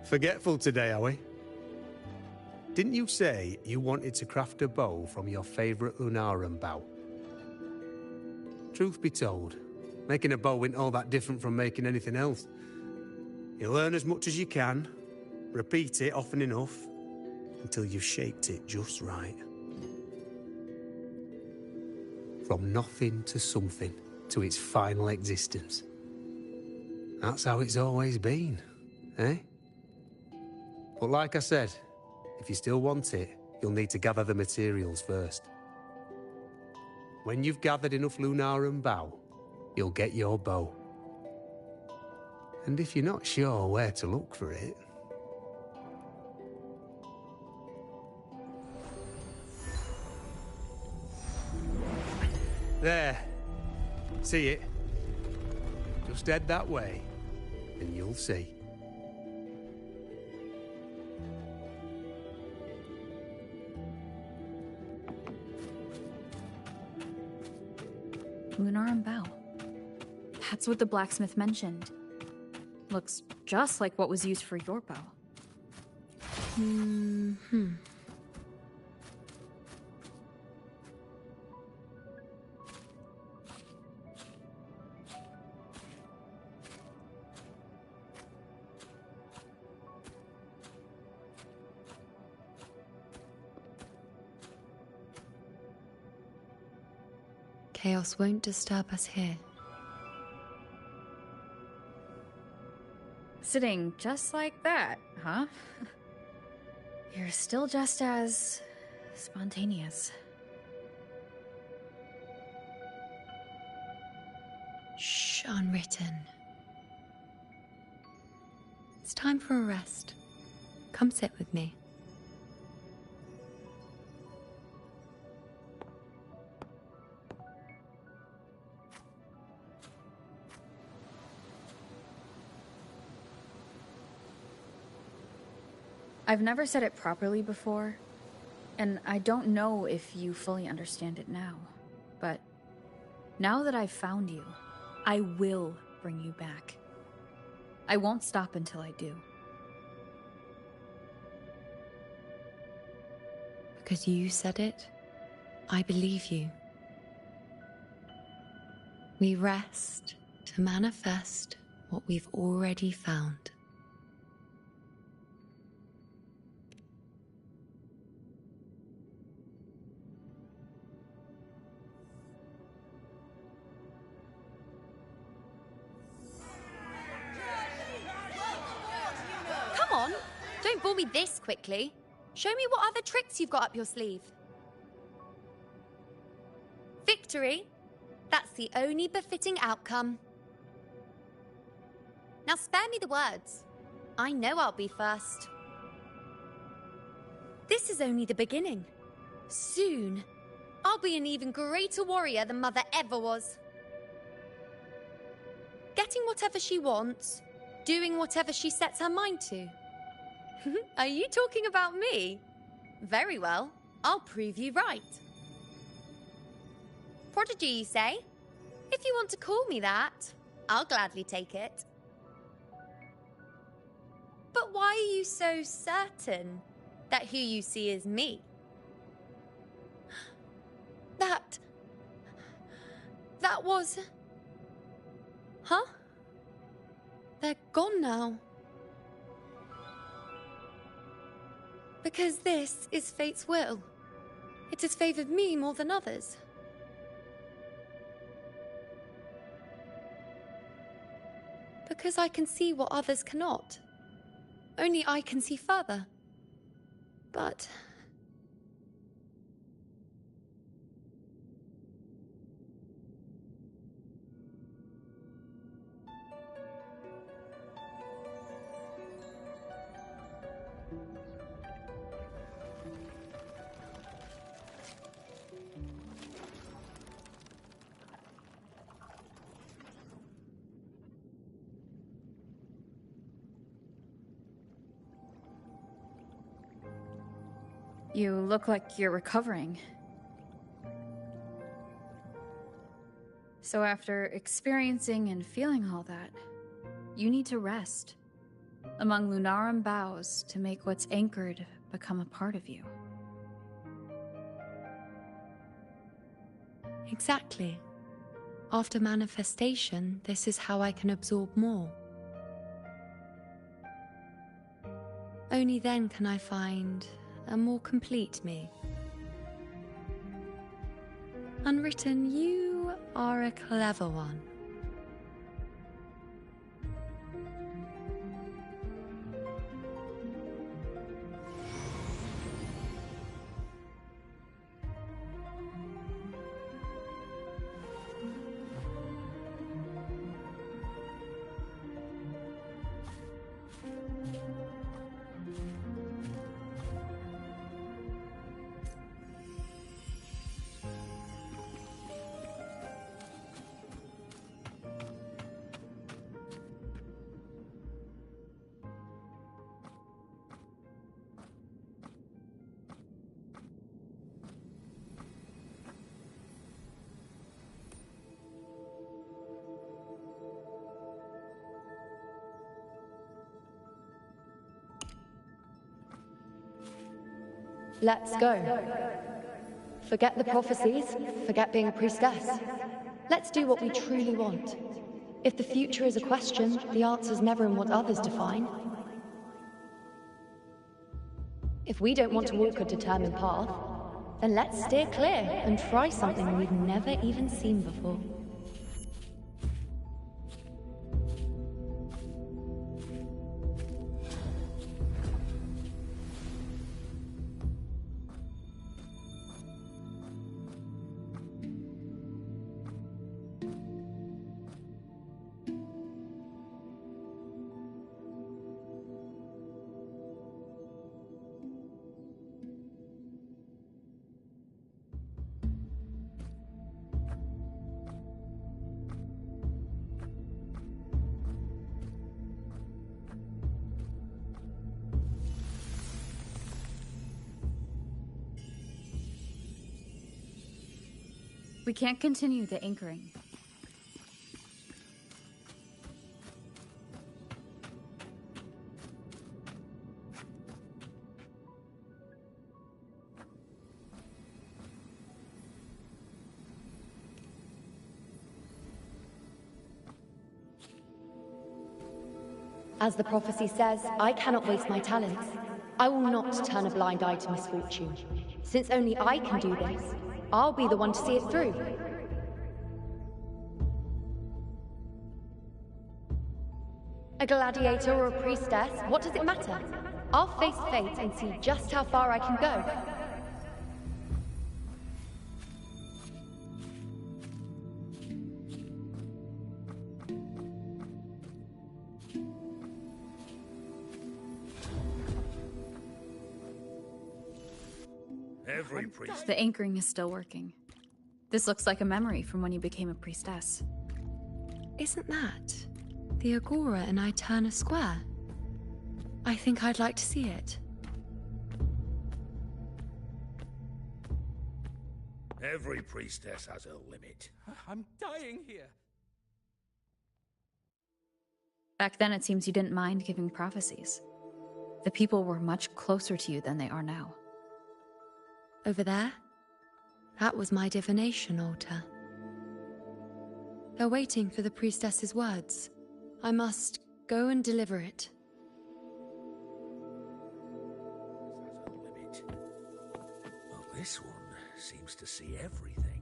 Speaker 19: Forgetful today, are we? Didn't you say you wanted to craft a bow from your favourite Lunarum bow? Truth be told, making a bow isn't all that different from making anything else. You learn as much as you can, repeat it often enough, until you've shaped it just right. From nothing to something, to its final existence. That's how it's always been, eh? But like I said, if you still want it, you'll need to gather the materials first. When you've gathered enough Lunarum bow, you'll get your bow. And if you're not sure where to look for it... There. See it? Just head that way, and you'll see.
Speaker 5: Lunarum bow. That's what the blacksmith mentioned. Looks just like what was used for your bow.
Speaker 9: Chaos won't disturb us here.
Speaker 5: Sitting just like that, huh? You're still just as... spontaneous.
Speaker 9: Shh, unwritten. It's time for a rest. Come sit with me.
Speaker 5: I've never said it properly before, and I don't know if you fully understand it now, but now that I've found you, I will bring you back. I won't stop until I do.
Speaker 9: Because you said it, I believe you. We rest to manifest what we've already found. Don't bore me this quickly. Show me what other tricks you've got up your sleeve. Victory? That's the only befitting outcome. Now spare me the words. I know I'll be first. This is only the beginning. Soon, I'll be an even greater warrior than Mother ever was. Getting whatever she wants, doing whatever she sets her mind to. Are you talking about me? Very well, I'll prove you right. Prodigy, you say? If you want to call me that, I'll gladly take it. But why are you so certain that who you see is me? That was... Huh? They're gone now. Because this is fate's will. It has favored me more than others. Because I can see what others cannot. Only I can see further. But...
Speaker 5: You look like you're recovering. So after experiencing and feeling all that, you need to rest among Lunarum boughs to make what's anchored become a part of you.
Speaker 9: Exactly. After manifestation, this is how I can absorb more. Only then can I find a more complete me. Unwritten, you are a clever one.
Speaker 14: Let's go. Forget the prophecies, forget being a priestess. Let's do what we truly want. If the future is a question, the answer's never in what others define. If we don't want to walk a determined path, then let's steer clear and try something we've never even seen before.
Speaker 5: We can't continue the anchoring.
Speaker 14: As the prophecy says, I cannot waste my talents. I will not turn a blind eye to misfortune. Since only I can do this, I'll be the one to see it through. A gladiator or a priestess, what does it matter? I'll face fate and see just how far I can go.
Speaker 7: Every priest.
Speaker 5: The anchoring is still working. This looks like a memory from when you became a priestess.
Speaker 9: Isn't that the Agora in Eterna Square? I think I'd like to see it.
Speaker 7: Every priestess has a limit.
Speaker 3: I'm dying here.
Speaker 5: Back then, it seems you didn't mind giving prophecies. The people were much closer to you than they are now.
Speaker 9: Over there? That was my divination altar. They're waiting for the priestess's words. I must go and deliver it.
Speaker 7: This one seems to see everything.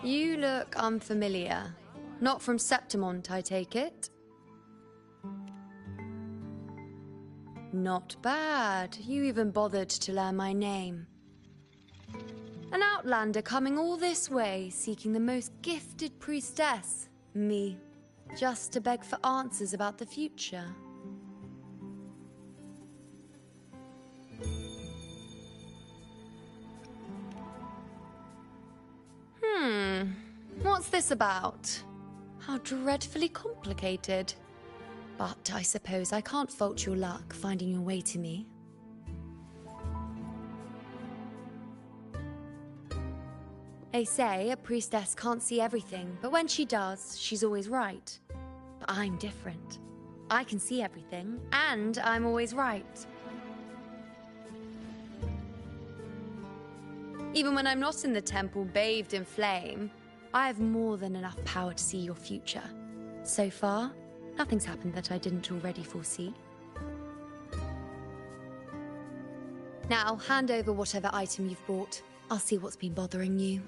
Speaker 9: You look unfamiliar. Not from Septimont, I take it? Not bad. You even bothered to learn my name. An outlander coming all this way, seeking the most gifted priestess, me, just to beg for answers about the future. What's this about? How dreadfully complicated. But I suppose I can't fault your luck finding your way to me. They say a priestess can't see everything, but when she does, she's always right. But I'm different. I can see everything, and I'm always right. Even when I'm not in the temple bathed in flame, I have more than enough power to see your future. So far, nothing's happened that I didn't already foresee. Now, hand over whatever item you've brought. I'll see what's been bothering you.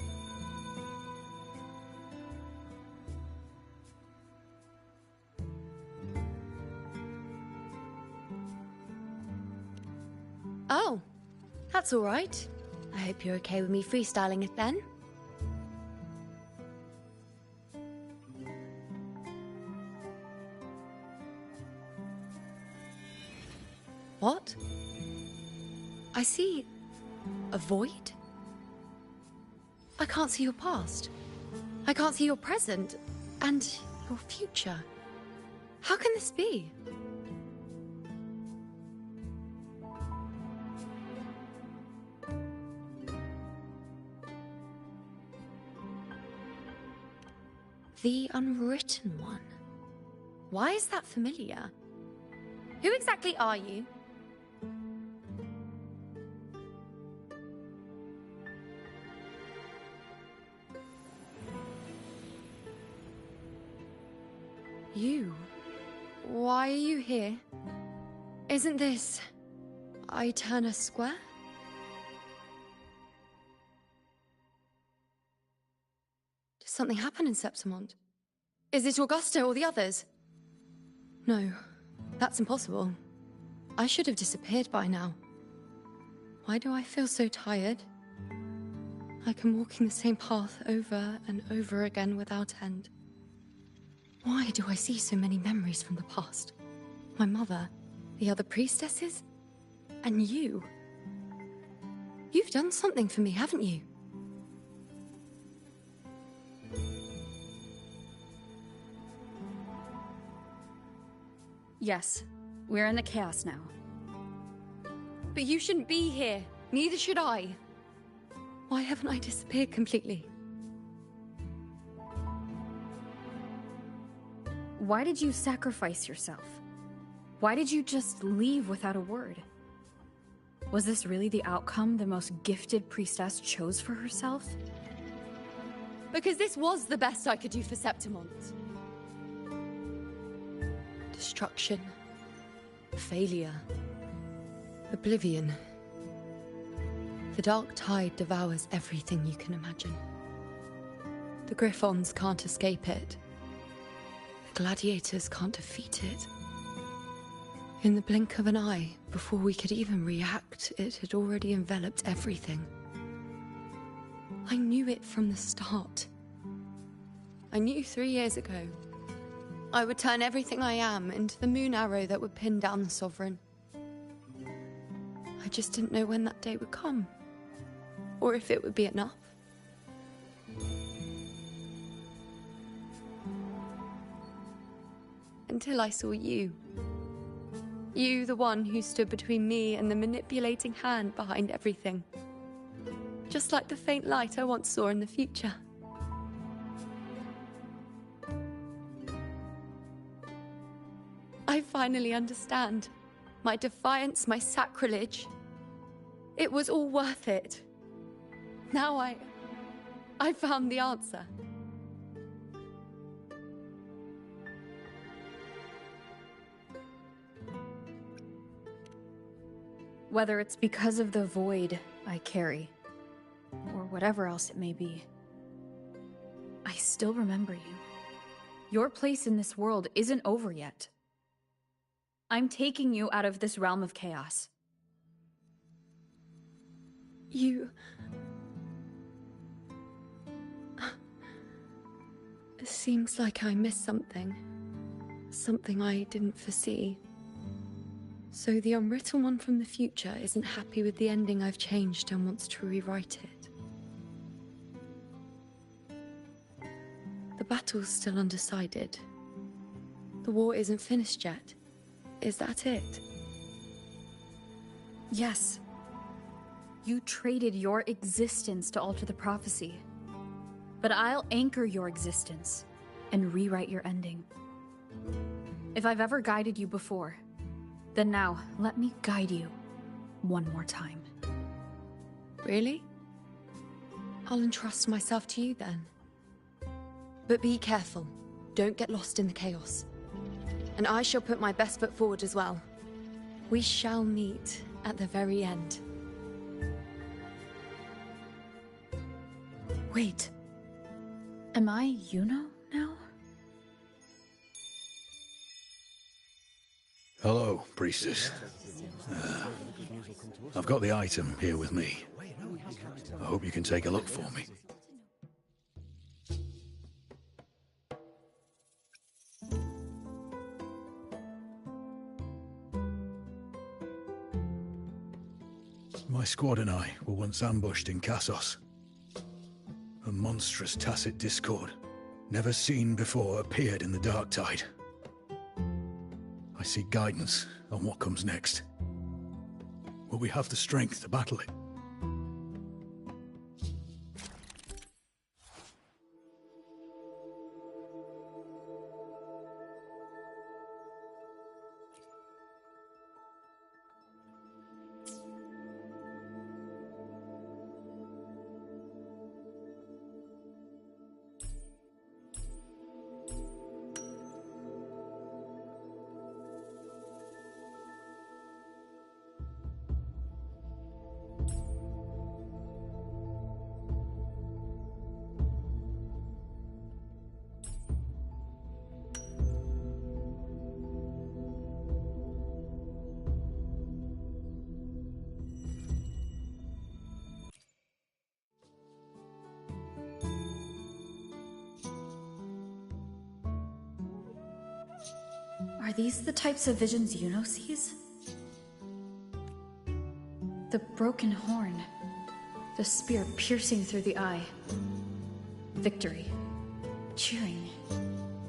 Speaker 9: Oh, that's all right. I hope you're okay with me freestyling it then. What? I see a void? I can't see your past. I can't see your present and your future. How can this be? The Unwritten One. Why is that familiar? Who exactly are you? You? Why are you here? Isn't this Eterna Square? Did something happen in Septimont? Is it Augusta or the others? No, that's impossible. I should have disappeared by now. Why do I feel so tired? Like I'm walking the same path over and over again without end. Why do I see so many memories from the past? My mother, the other priestesses, and you. You've done something for me, haven't you?
Speaker 5: Yes, we're in the chaos now.
Speaker 9: But you shouldn't be here. Neither should I. Why haven't I disappeared completely?
Speaker 5: Why did you sacrifice yourself? Why did you just leave without a word? Was this really the outcome the most gifted priestess chose for herself?
Speaker 9: Because this was the best I could do for Septimont. Destruction. Failure. Oblivion. The dark tide devours everything you can imagine. The Griffons can't escape it. The gladiators can't defeat it. In the blink of an eye, before we could even react, it had already enveloped everything. I knew it from the start. I knew 3 years ago. I would turn everything I am into the moon arrow that would pin down the Sovereign. I just didn't know when that day would come, or if it would be enough. Until I saw you. You, the one who stood between me and the manipulating hand behind everything. Just like the faint light I once saw in the future. I finally understand. My defiance, my sacrilege. It was all worth it. Now I found the answer.
Speaker 5: Whether it's because of the void I carry, or whatever else it may be, I still remember you. Your place in this world isn't over yet. I'm taking you out of this realm of chaos.
Speaker 14: You... It seems like I missed something. Something I didn't foresee. So the unwritten one from the future isn't happy with the ending I've changed and wants to rewrite it. The battle's still undecided. The war isn't finished yet. Is that it?
Speaker 5: Yes. You traded your existence to alter the prophecy. But I'll anchor your existence and rewrite your ending. If I've ever guided you before, then now let me guide you one more time.
Speaker 14: Really? I'll entrust myself to you then. But be careful. Don't get lost in the chaos. And I shall put my best foot forward as well. We shall meet at the very end.
Speaker 5: Wait. Am I Yuno now?
Speaker 20: Hello, priestess. I've got the item here with me. I hope you can take a look for me. My squad and I were once ambushed in Kassos. A monstrous tacit discord, never seen before, appeared in the dark tide. I seek guidance on what comes next. Will we have the strength to battle it?
Speaker 5: Are these the types of visions Yuno sees? The broken horn. The spear piercing through the eye. Victory. Cheering.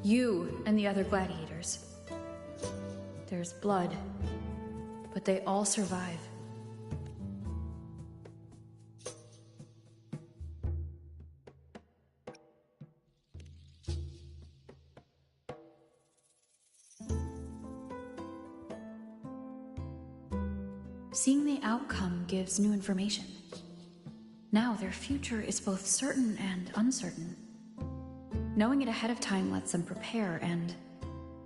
Speaker 5: You and the other gladiators. There's blood, but they all survive. Seeing the outcome gives new information. Now their future is both certain and uncertain. Knowing it ahead of time lets them prepare and,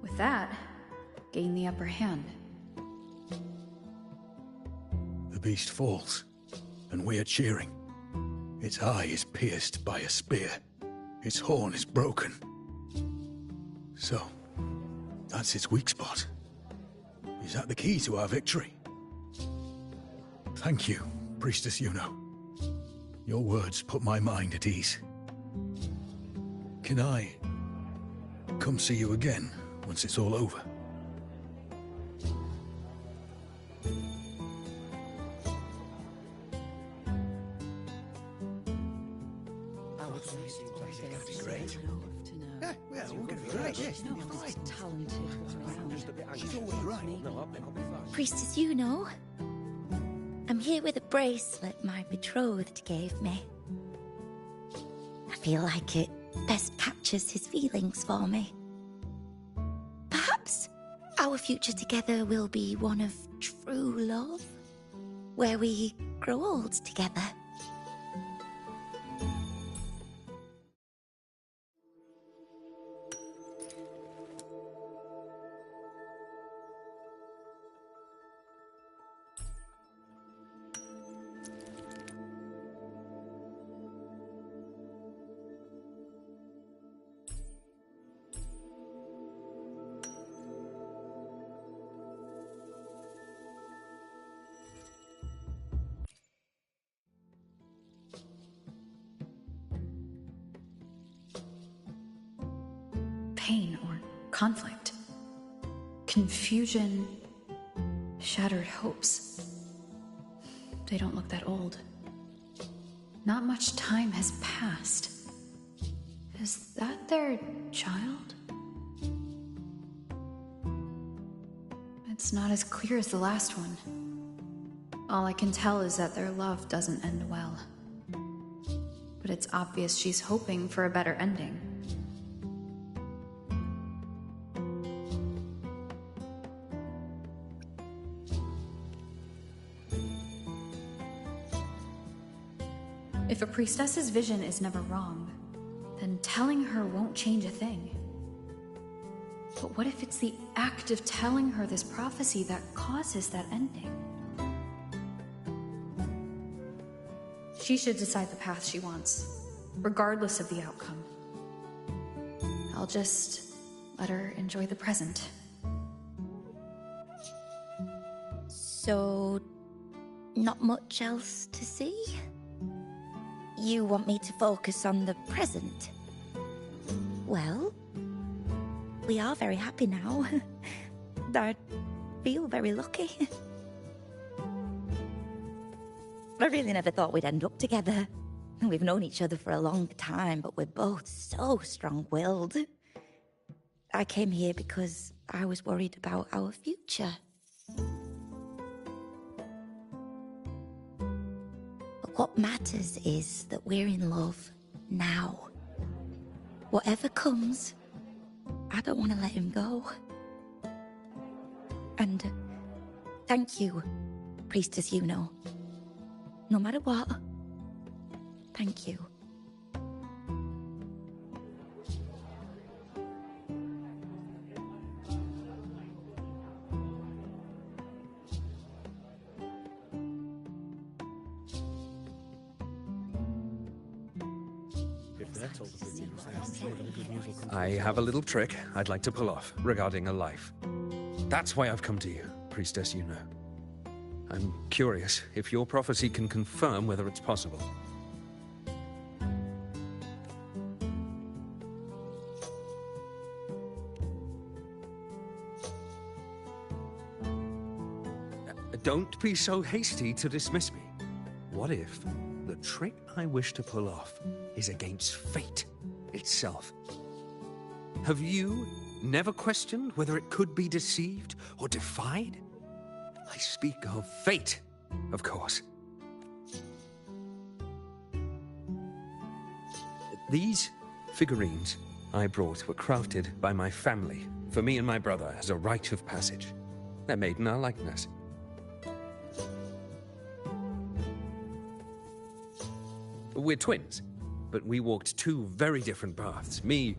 Speaker 5: with that, gain the upper hand.
Speaker 20: The beast falls, and we are cheering. Its eye is pierced by a spear. Its horn is broken. So, that's its weak spot. Is that the key to our victory? Thank you, Priestess Yuno. Your words put my mind at ease. Can I come see you again once it's all over?
Speaker 6: Priestess Yuno, I'm here with a bracelet my betrothed gave me. I feel like it best captures his feelings for me. Perhaps our future together will be one of true love, where we grow old together.
Speaker 5: pain or conflict. Confusion, shattered hopes. They don't look that old. Not much time has passed. Is that their child? It's not as clear as the last one. All I can tell is that their love doesn't end well. But it's obvious she's hoping for a better ending. If a priestess's vision is never wrong, then telling her won't change a thing. But what if it's the act of telling her this prophecy that causes that ending? She should decide the path she wants, regardless of the outcome. I'll just let her enjoy the present.
Speaker 6: So, not much else to see? You want me to focus on the present? Well, we are very happy now. I feel very lucky. I really never thought we'd end up together. We've known each other for a long time, but we're both so strong-willed. I came here because I was worried about our future. But what matters is that we're in love now. Whatever comes, I don't want to let him go. And thank you, Priestess Yuno. No matter what, thank you.
Speaker 3: I have a little trick I'd like to pull off regarding a life. That's why I've come to you, Priestess Yuno. I'm curious if your prophecy can confirm whether it's possible. Don't be so hasty to dismiss me. What if the trick I wish to pull off is against fate itself? Have you never questioned whether it could be deceived or defied? I speak of fate, of course. These figurines I brought were crafted by my family for me and my brother as a rite of passage. They're made in our likeness. We're twins, but we walked two very different paths. Me,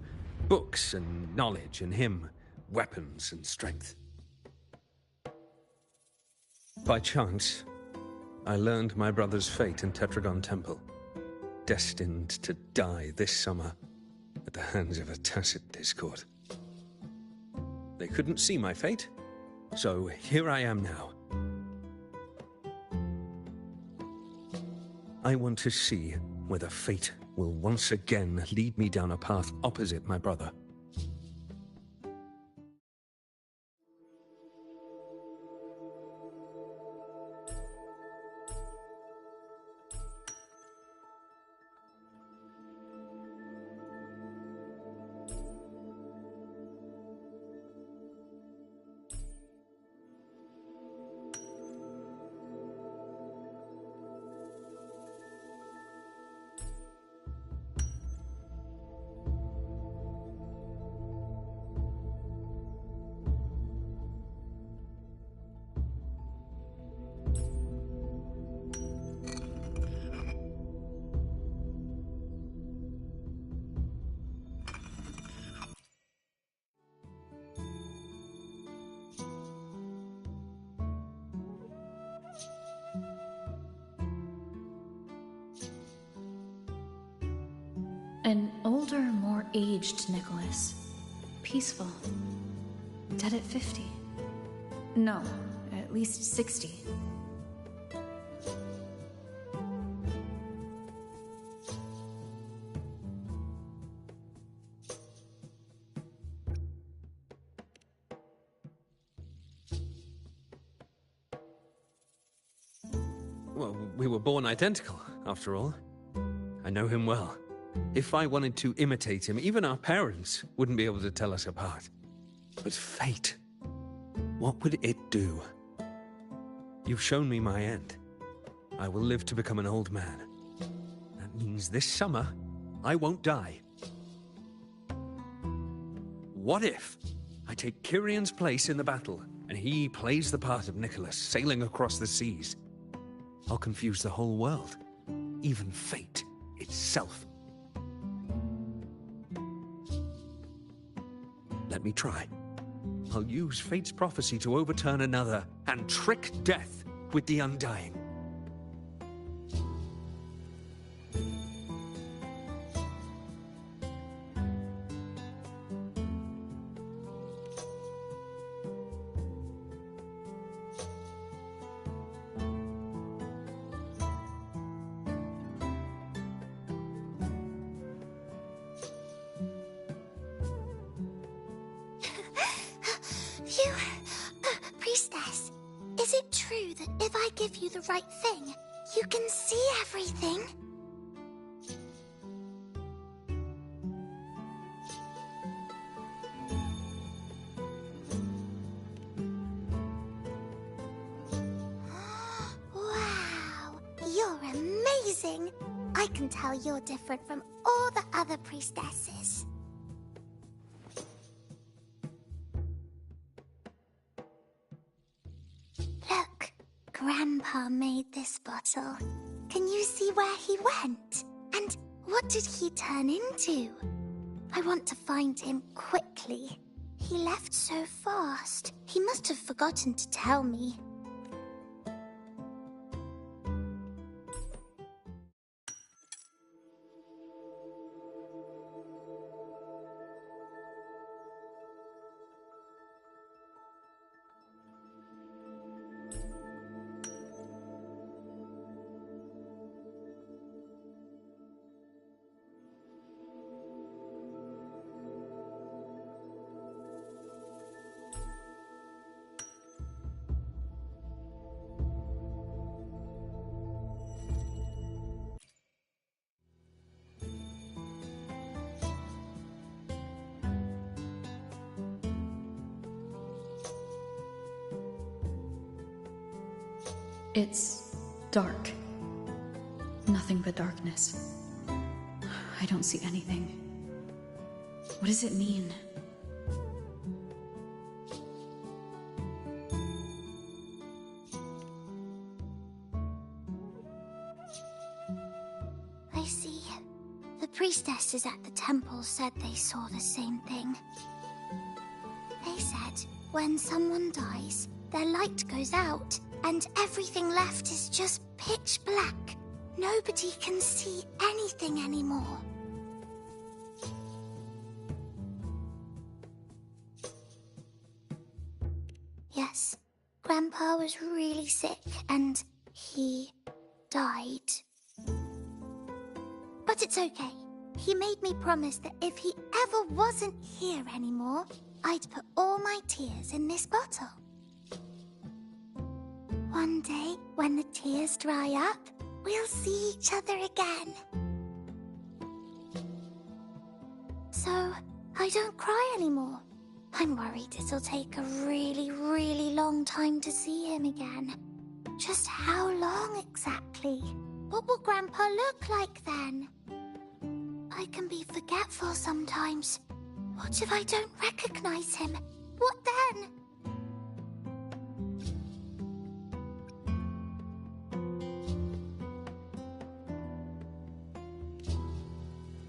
Speaker 3: books and knowledge, and him, weapons and strength. By chance, I learned my brother's fate in Tetragon Temple, destined to die this summer at the hands of a tacit discord. They couldn't see my fate, so here I am now. I want to see whether fate will once again lead me down a path opposite my brother.
Speaker 5: An older, more aged Nicholas. Peaceful. Dead at 50. No, at least 60.
Speaker 3: Well, we were born identical, after all. I know him well. If I wanted to imitate him, even our parents wouldn't be able to tell us apart. But fate, what would it do? You've shown me my end. I will live to become an old man. That means this summer, I won't die. What if I take Kyrion's place in the battle, and he plays the part of Nicholas, sailing across the seas? I'll confuse the whole world, even fate itself. Let me try. I'll use fate's prophecy to overturn another and trick death with the undying.
Speaker 4: Priestess, is it true that if I give you the right thing, you can see everything? Wow, you're amazing! I can tell you're different from all the other priestesses. Look, Grandpa made this bottle. Can you see where he went? And what did he turn into? I want to find him quickly. He left so fast. He must have forgotten to tell me.
Speaker 5: It's dark. Nothing but darkness. I don't see anything. What does it mean?
Speaker 4: I see. The priestesses at the temple said they saw the same thing. They said when someone dies, their light goes out, and everything left is just pitch black. Nobody can see anything anymore. Yes, Grandpa was really sick and he died. But it's okay. He made me promise that if he ever wasn't here anymore, I'd put all my tears in this bottle. One day, when the tears dry up, we'll see each other again. So, I don't cry anymore. I'm worried it'll take a really, really long time to see him again. Just how long exactly? What will Grandpa look like then? I can be forgetful sometimes. What if I don't recognize him? What then?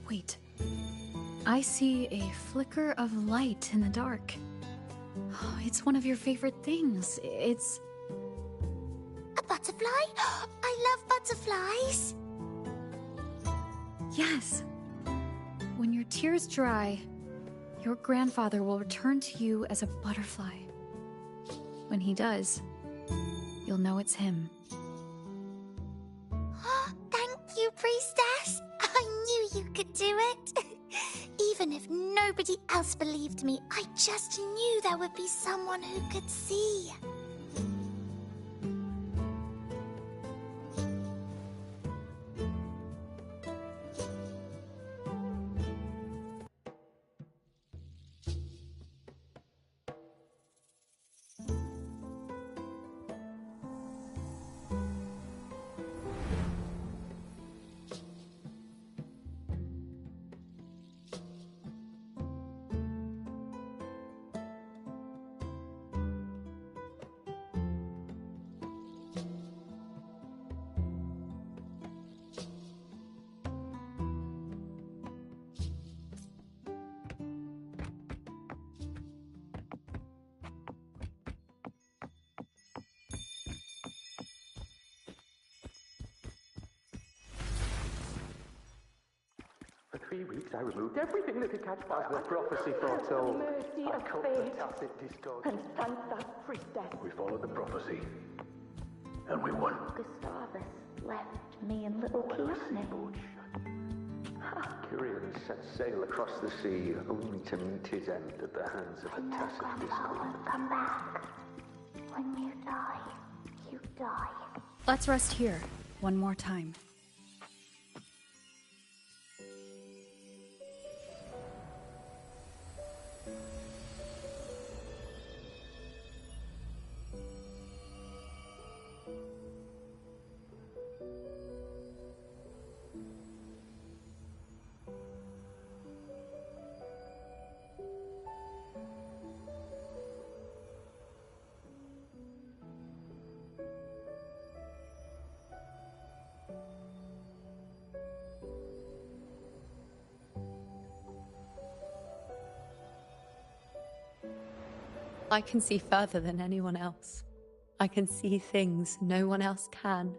Speaker 5: Wait. I see a flicker of light in the dark. Oh, it's one of your favorite things. It's...
Speaker 4: a butterfly? I love butterflies!
Speaker 5: Yes. When your tears dry, your grandfather will return to you as a butterfly. When he does, you'll know it's him.
Speaker 4: Thank you, Priestess! I knew you could do it! Even if nobody else believed me, I just knew there would be someone who could see.
Speaker 17: 3 weeks, I removed everything that could catch fire.
Speaker 18: As the prophecy foretold.
Speaker 15: Mercy
Speaker 17: I
Speaker 15: of
Speaker 17: cut the
Speaker 15: fate.
Speaker 17: tacit discord.
Speaker 15: And thank that priestess.
Speaker 17: We followed the prophecy, and we won.
Speaker 16: Gustavus left me and little Kiani.
Speaker 17: Curian set sail across the sea, only to meet his end at the hands of a tacit
Speaker 4: Grandpa
Speaker 17: discord.
Speaker 4: won't come back. When you die, you die.
Speaker 5: Let's rest here, one more time.
Speaker 9: I can see further than anyone else. I can see things no one else can.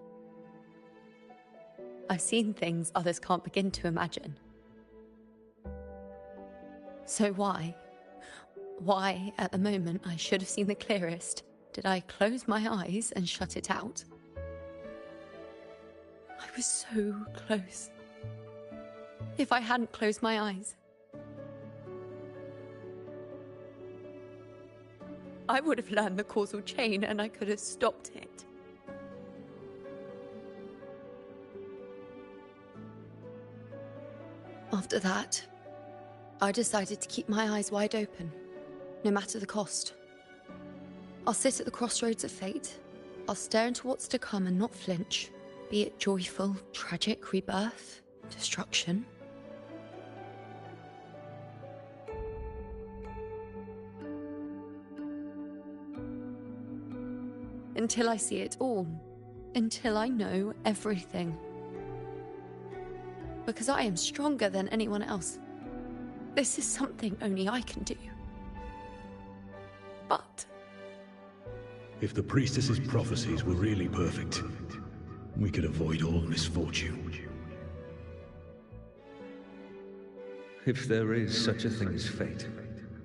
Speaker 9: I've seen things others can't begin to imagine. So why, at the moment I should have seen the clearest, did I close my eyes and shut it out? I was so close. If I hadn't closed my eyes, I would have learned the causal chain and I could have stopped it. After that, I decided to keep my eyes wide open, no matter the cost. I'll sit at the crossroads of fate. I'll stare into what's to come and not flinch, be it joyful, tragic, rebirth, destruction. Until I see it all. Until I know everything. Because I am stronger than anyone else. This is something only I can do. But
Speaker 20: if the priestess's prophecies were really perfect, we could avoid all misfortune.
Speaker 3: If there is such a thing as fate,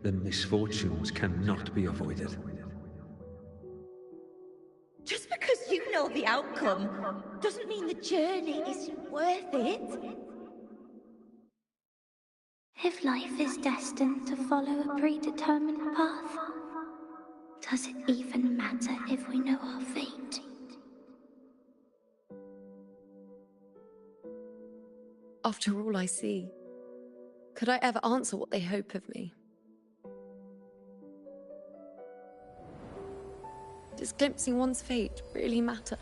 Speaker 3: then misfortunes cannot be avoided.
Speaker 6: Just because you know the outcome doesn't mean the journey isn't worth it.
Speaker 4: If life is destined to follow a predetermined path, does it even matter if we know our fate?
Speaker 9: after all I see, could I ever answer what they hope of me? Does glimpsing one's fate really matter?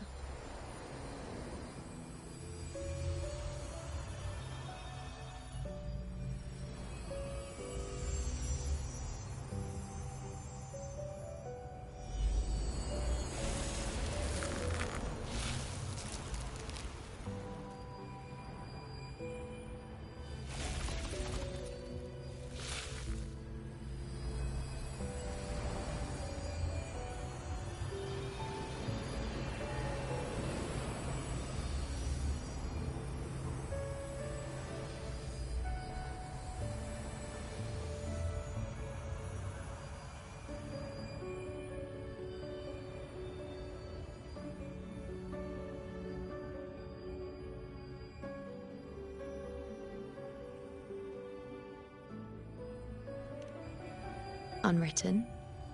Speaker 9: Unwritten,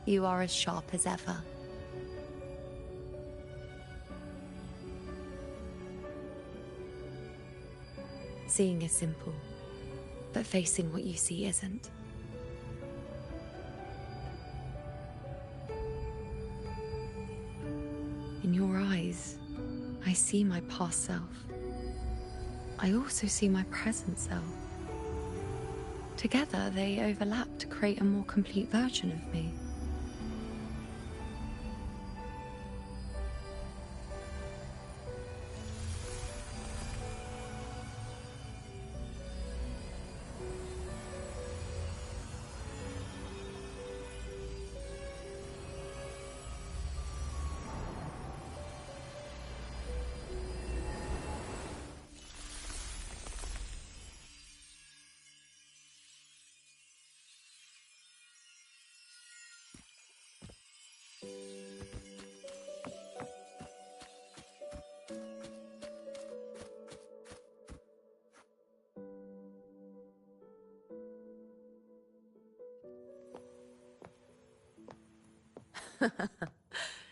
Speaker 9: you are as sharp as ever. Seeing is simple, but facing what you see isn't. In your eyes, I see my past self. I also see my present self. Together, they overlap to create a more complete version of me.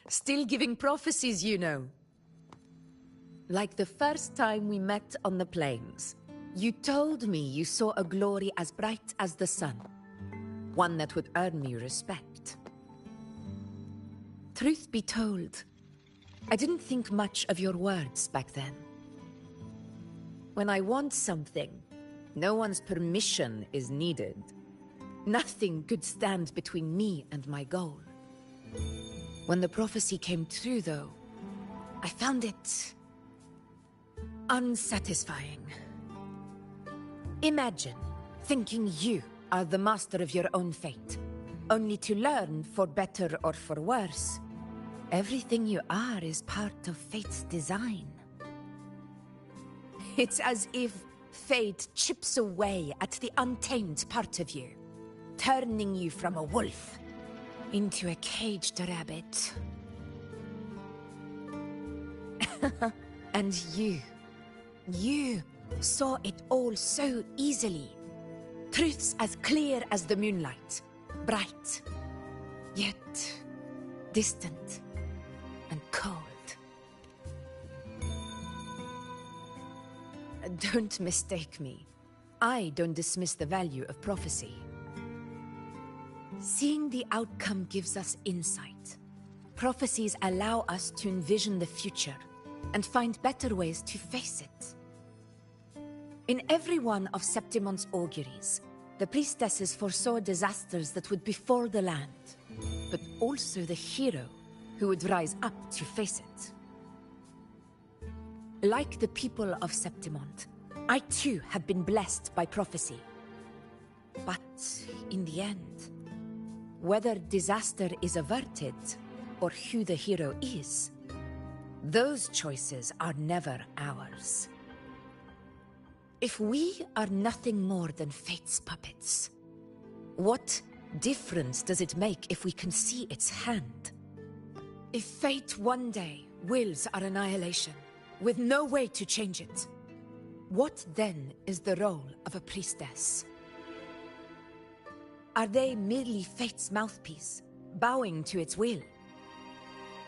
Speaker 8: Still giving prophecies, you know. Like the first time we met on the plains, you told me you saw a glory as bright as the sun. One that would earn me respect. Truth be told, I didn't think much of your words back then. When I want something, no one's permission is needed. Nothing could stand between me and my goal. When the prophecy came true, though, I found it unsatisfying. Imagine thinking you are the master of your own fate, only to learn, for better or for worse, everything you are is part of fate's design. It's as if fate chips away at the untamed part of you, turning you from a wolf into a caged rabbit. And you saw it all so easily. Truths as clear as the moonlight, bright, yet distant and cold. Don't mistake me. I don't dismiss the value of prophecy. Seeing the outcome gives us insight. Prophecies allow us to envision the future and find better ways to face it. In every one of Septimon's auguries, the priestesses foresaw disasters that would befall the land, but also the hero who would rise up to face it. Like the people of Septimont, I too have been blessed by prophecy. But in the end, whether disaster is averted or who the hero is, those choices are never ours. If we are nothing more than fate's puppets, what difference does it make if we can see its hand? If fate one day wills our annihilation, with no way to change it, what then is the role of a priestess? Are they merely fate's mouthpiece, bowing to its will?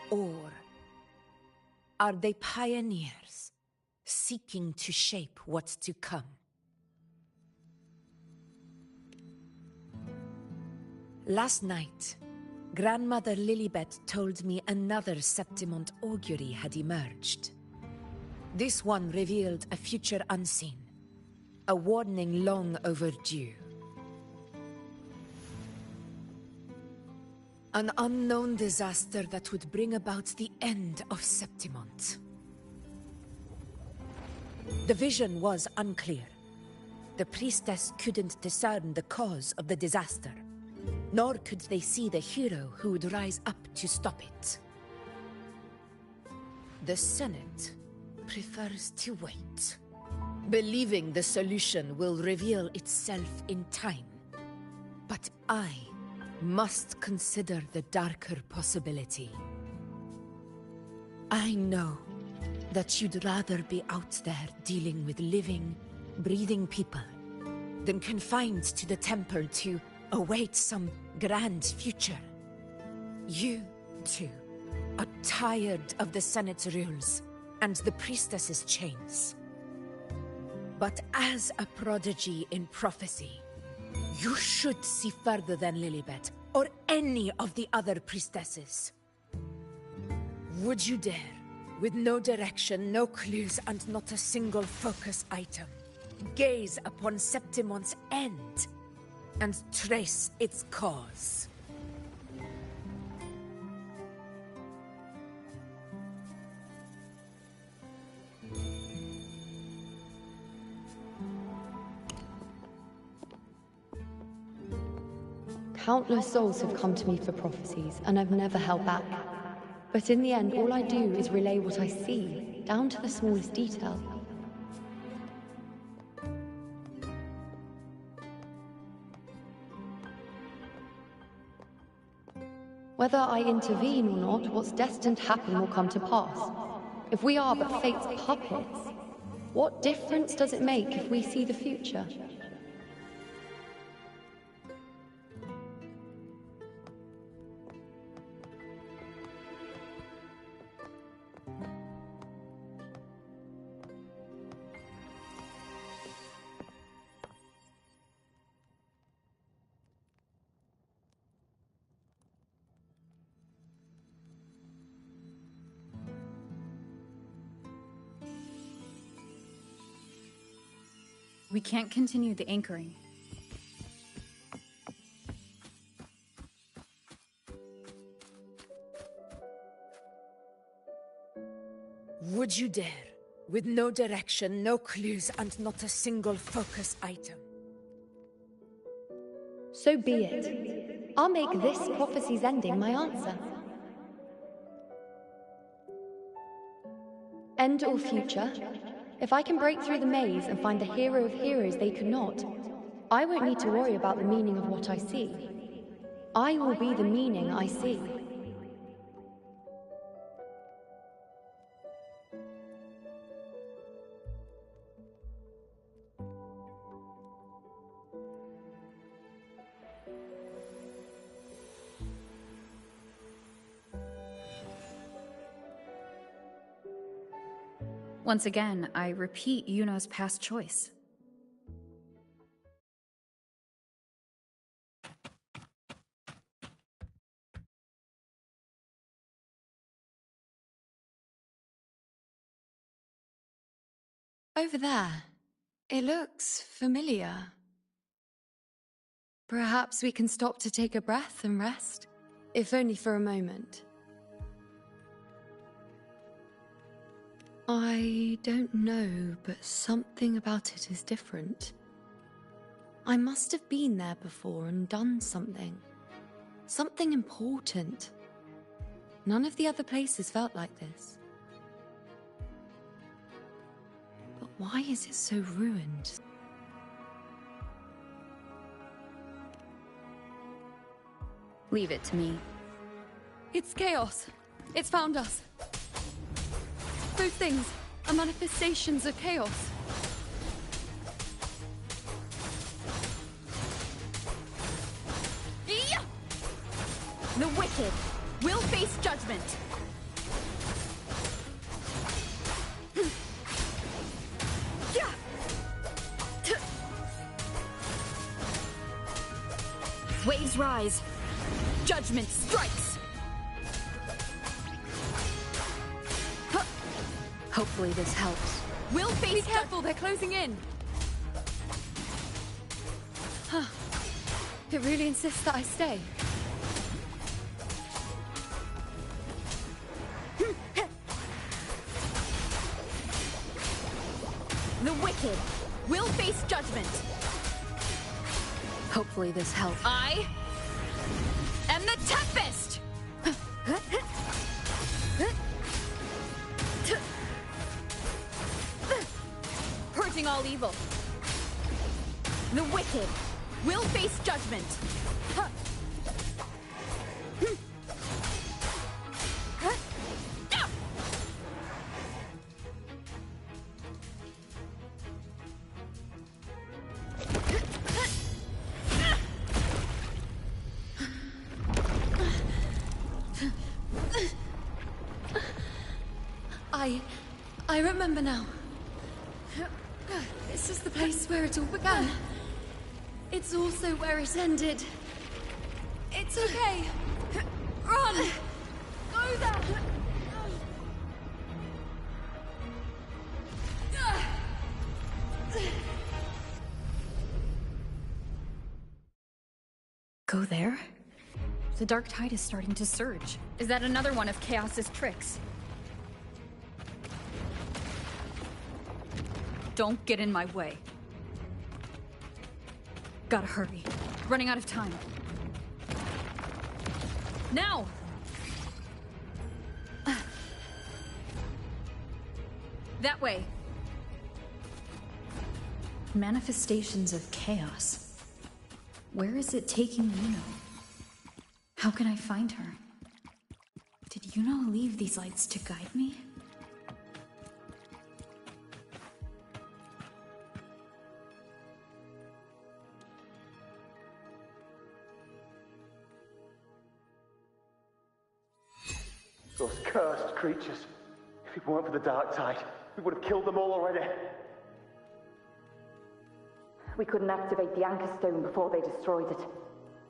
Speaker 8: Or are they pioneers, seeking to shape what's to come? Last night, Grandmother Lilibet told me another Septimont augury had emerged. This one revealed a future unseen, a warning long overdue. An unknown disaster that would bring about the end of Septimont. The vision was unclear. The priestess couldn't discern the cause of the disaster, nor could they see the hero who would rise up to stop it. The Senate prefers to wait, believing the solution will reveal itself in time. But I must consider the darker possibility. I know that you'd rather be out there dealing with living, breathing people than confined to the temple to await some grand future. You, too, are tired of the Senate's rules and the priestess's chains. But as a prodigy in prophecy, you should see further than Lilibet or any of the other priestesses. Would you dare, with no direction, no clues, and not a single focus item, gaze upon Septimont's end and trace its cause?
Speaker 14: Countless souls have come to me for prophecies, and I've never held back. But in the end, all I do is relay what I see, down to the smallest detail. Whether I intervene or not, what's destined to happen will come to pass. If we are but fate's puppets, what difference does it make if we see the future?
Speaker 5: We can't continue the anchoring.
Speaker 8: Would you dare? With no direction, no clues, and not a single focus item.
Speaker 14: So be it. I'll make this prophecy's ending my answer. End or future, if I can break through the maze and find the hero of heroes they could not, I won't need to worry about the meaning of what I see. I will be the meaning I see.
Speaker 5: Once again, I repeat Yuno's past choice.
Speaker 9: Over there. It looks familiar. Perhaps we can stop to take a breath and rest, if only for a moment. I don't know, but something about it is different. I must have been there before and done something. Something important. None of the other places felt like this. But why is it so ruined?
Speaker 5: Leave it to me.
Speaker 9: It's chaos. It's found us. Those things are manifestations of chaos.
Speaker 21: The wicked will face judgment. Waves rise. Judgment strikes.
Speaker 5: Hopefully this helps.
Speaker 21: We'll face.
Speaker 9: Be careful, they're closing in. Huh. It really insists that I stay.
Speaker 21: The wicked will face judgment.
Speaker 5: Hopefully this helps.
Speaker 21: I am the Tempest! Purging all evil. The wicked will face judgment.
Speaker 9: I remember now. This is the place where it all began. It's also where it ended. It's okay. Run! Go there!
Speaker 5: Go there? The dark tide is starting to surge. Is that another one of Chaos's tricks? Don't get in my way. Gotta hurry. Running out of time. Now! That way. Manifestations of chaos. Where is it taking Yuno? How can I find her? Did Yuno leave these lights to guide me?
Speaker 18: Those cursed creatures. If it weren't for the dark tide, we would have killed them all already.
Speaker 16: We couldn't activate the anchor stone before they destroyed it.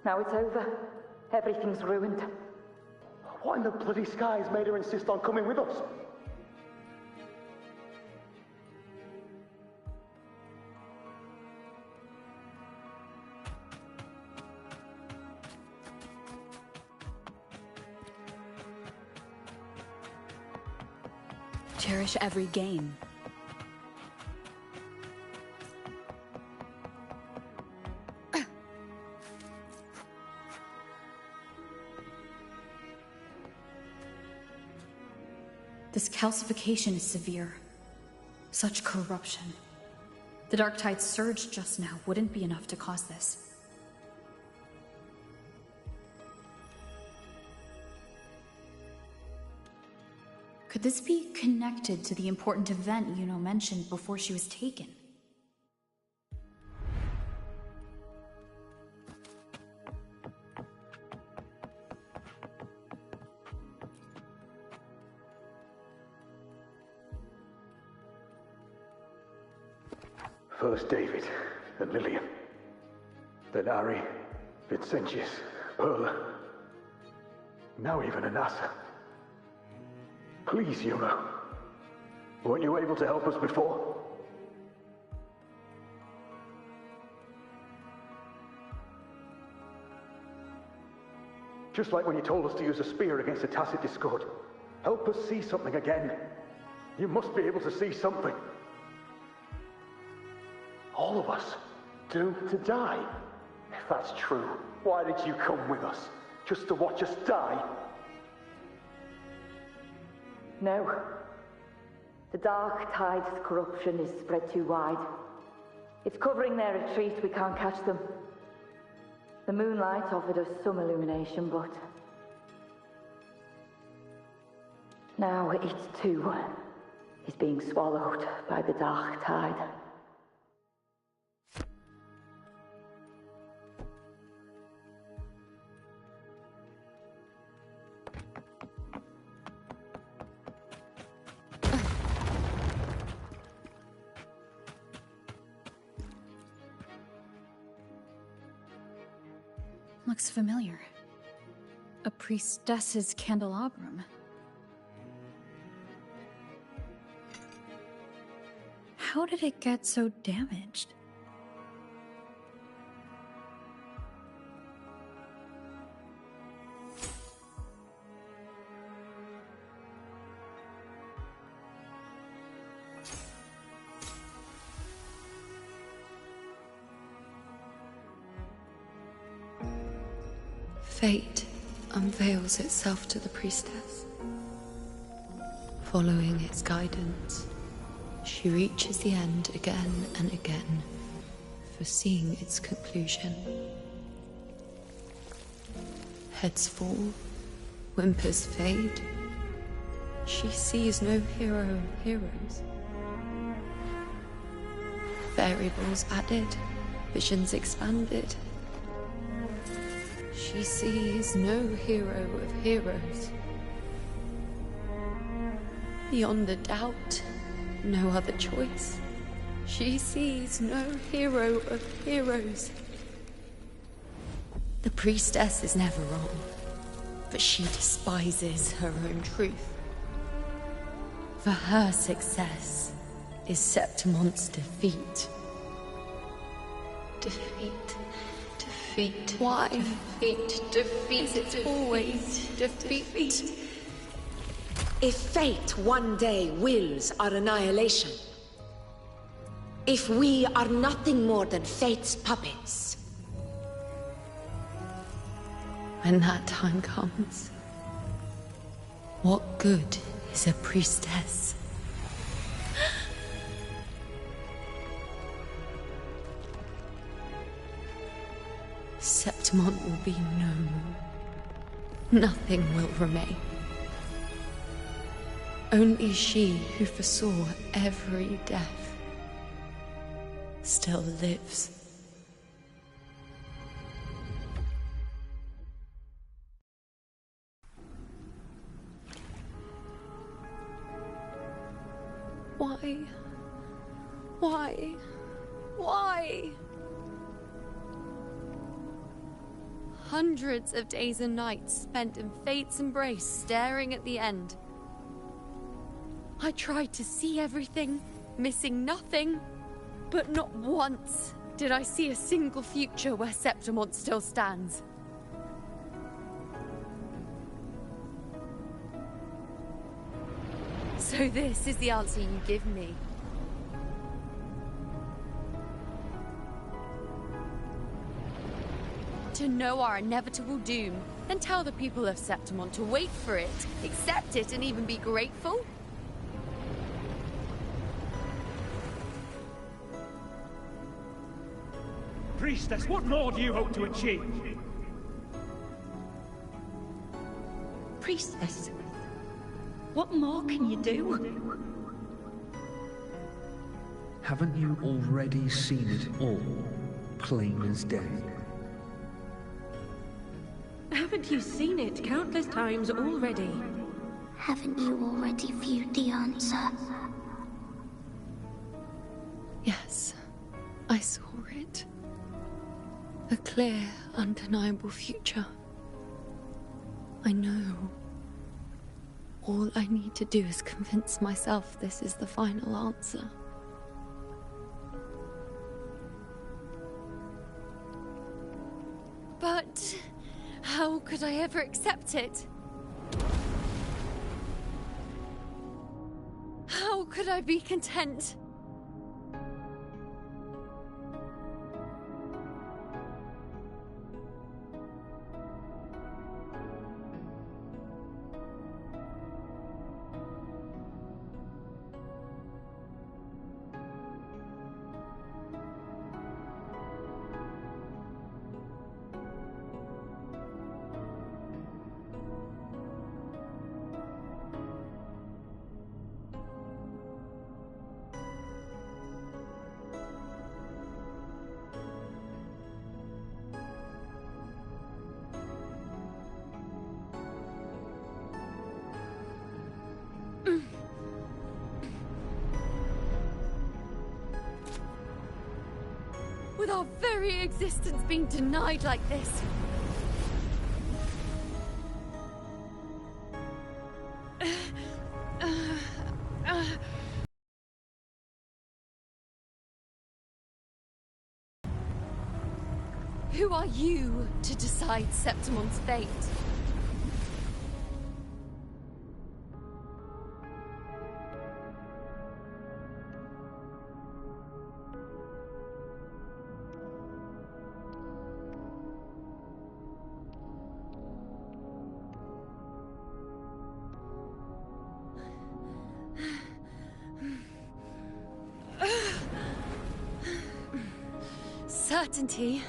Speaker 16: Now it's over. Everything's ruined.
Speaker 18: What in the bloody skies made her insist on coming with us?
Speaker 21: Cherish every gain.
Speaker 5: This calcification is severe. Such corruption. The dark tide's surge just now wouldn't be enough to cause this. Could this be connected to the important event Yuno mentioned before she was taken?
Speaker 18: First David and Lillian. Then Ari, Vincentius, Perla. Now even Anassa. Please, Yuno. Weren't you able to help us before? Just like when you told us to use a spear against a tacit discord. Help us see something again. You must be able to see something. All of us doomed to die. If that's true, why did you come with us? Just to watch us die?
Speaker 16: No. The dark tide's corruption is spread too wide. It's covering their retreat, we can't catch them. The moonlight offered us some illumination, but... now it too is being swallowed by the dark tide.
Speaker 5: Looks familiar. A priestess's candelabrum. How did it get so damaged?
Speaker 9: Fate unveils itself to the priestess. Following its guidance, she reaches the end again and again, foreseeing its conclusion. Heads fall, whimpers fade. She sees no hero of heroes. Variables added, visions expanded. She sees no hero of heroes. Beyond a doubt, no other choice. She sees no hero of heroes. The priestess is never wrong, but she despises her own truth. For her success is Septimon's defeat. Defeat. Defeat. Why? Defeat. Defeat. It's always defeat.
Speaker 8: If fate one day wills our annihilation, if we are nothing more than fate's puppets,
Speaker 9: when that time comes, what good is a priestess? Septimon will be no more. Nothing will remain. Only she who foresaw every death still lives. Why? Why? Why? Hundreds of days and nights spent in fate's embrace, staring at the end. I tried to see everything, missing nothing, but not once did I see a single future where Septimon still stands. So this is the answer you give me. To know our inevitable doom, then tell the people of Septimon to wait for it, accept it, and even be grateful?
Speaker 1: Priestess, what more do you hope to achieve?
Speaker 6: Priestess, what more can you do?
Speaker 3: Haven't you already seen it all, plain as day?
Speaker 15: Haven't you seen it countless times already?
Speaker 4: Haven't you already viewed the answer?
Speaker 9: Yes, I saw it. A clear, undeniable future. I know. All I need to do is convince myself this is the final answer. But how could I ever accept it? How could I be content? With our very existence being denied like this. Who are you to decide Septimon's fate? Certainty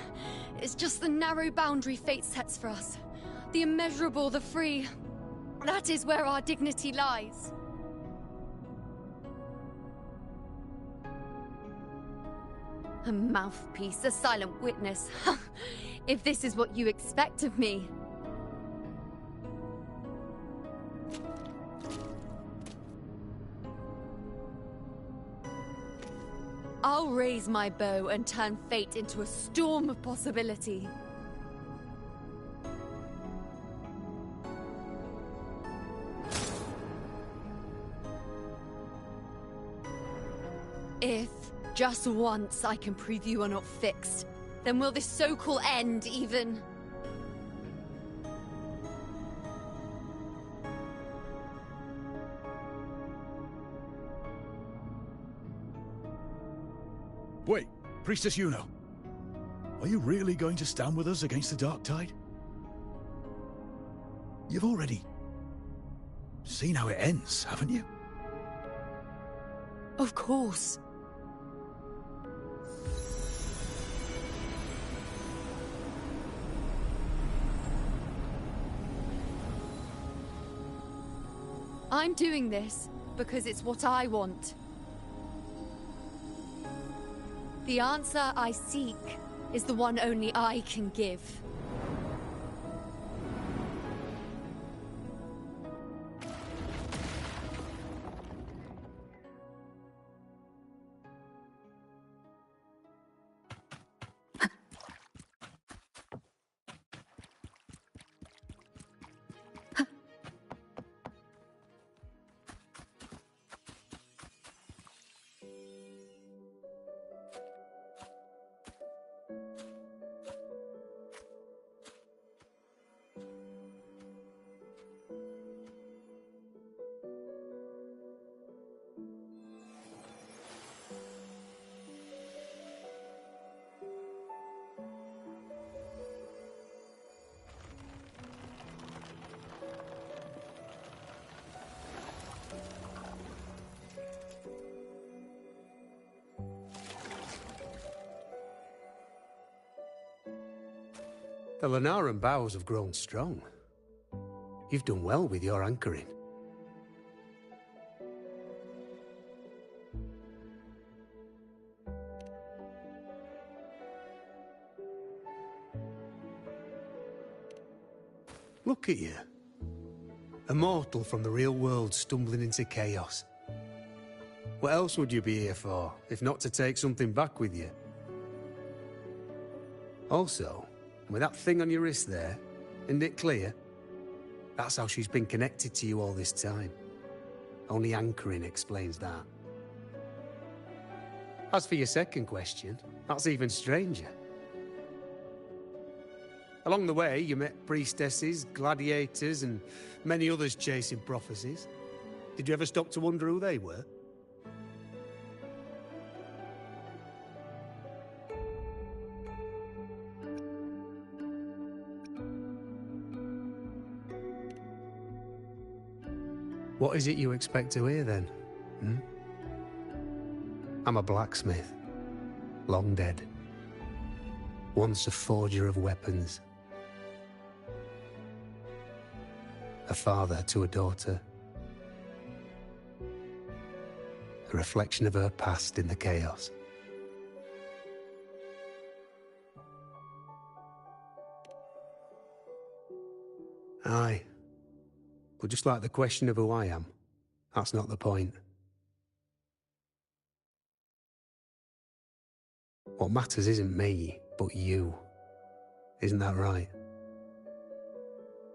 Speaker 9: is just the narrow boundary fate sets for us. The immeasurable, the free. That is where our dignity lies. A mouthpiece, a silent witness. If this is what you expect of me. I'll raise my bow and turn fate into a storm of possibility. If, just once, I can prove you are not fixed, then will this so-called end even...
Speaker 20: Wait, Priestess Yuno. Are you really going to stand with us against the Dark Tide? You've already seen how it ends, haven't you?
Speaker 9: Of course. I'm doing this because it's what I want. The answer I seek is the one only I can give.
Speaker 19: The Lunaran bows have grown strong. You've done well with your anchoring. Look at you. A mortal from the real world stumbling into chaos. What else would you be here for, if not to take something back with you? Also, with that thing on your wrist there, isn't it clear? That's how she's been connected to you all this time. Only anchoring explains that. As for your second question, that's even stranger. Along the way, you met priestesses, gladiators, and many others chasing prophecies. Did you ever stop to wonder who they were? What is it you expect to hear, then? I'm a blacksmith. Long dead. Once a forger of weapons. A father to a daughter. A reflection of her past in the chaos. Aye. But just like the question of who I am, that's not the point. What matters isn't me, but you. Isn't that right?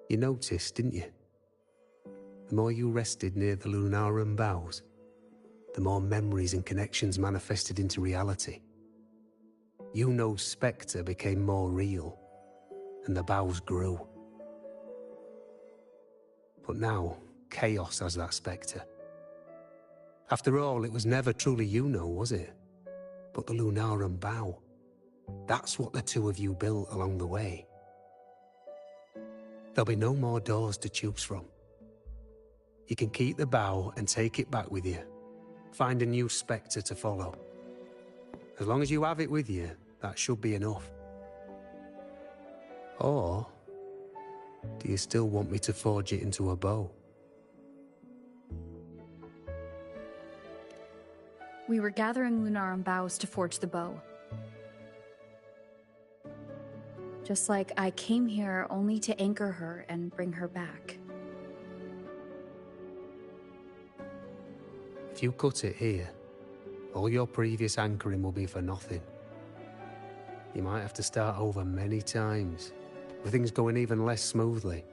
Speaker 19: You noticed, didn't you? The more you rested near the Lunaran bows, the more memories and connections manifested into reality. Yuno's spectre became more real, and the bows grew. But now, chaos has that spectre. After all, it was never truly Yuno, was it? But the Lunaran bow. That's what the two of you built along the way. There'll be no more doors to choose from. You can keep the bow and take it back with you. Find a new spectre to follow. As long as you have it with you, that should be enough. Or do you still want me to forge it into a bow?
Speaker 5: We were gathering Lunaran boughs to forge the bow. Just like I came here only to anchor her and bring her back.
Speaker 19: If you cut it here, all your previous anchoring will be for nothing. You might have to start over many times, with things going even less smoothly.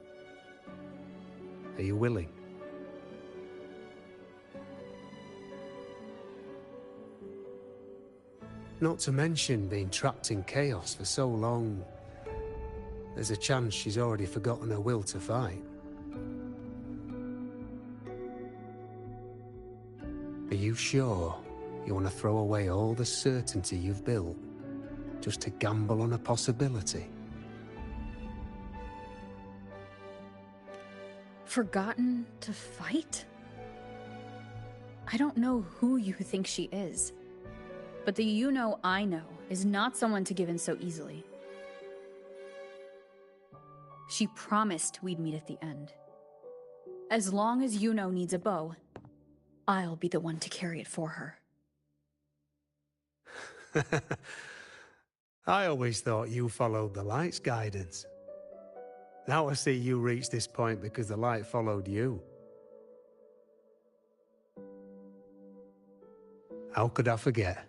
Speaker 19: Are you willing? Not to mention being trapped in chaos for so long. There's a chance she's already forgotten her will to fight. Are you sure you want to throw away all the certainty you've built just to gamble on a possibility?
Speaker 5: Forgotten to fight? I don't know who you think she is, but the Yuno I know is not someone to give in so easily. She promised we'd meet at the end. As long as Yuno needs a bow, I'll be the one to carry it for her.
Speaker 19: I always thought you followed the light's guidance. Now I see you reached this point because the light followed you. How could I forget?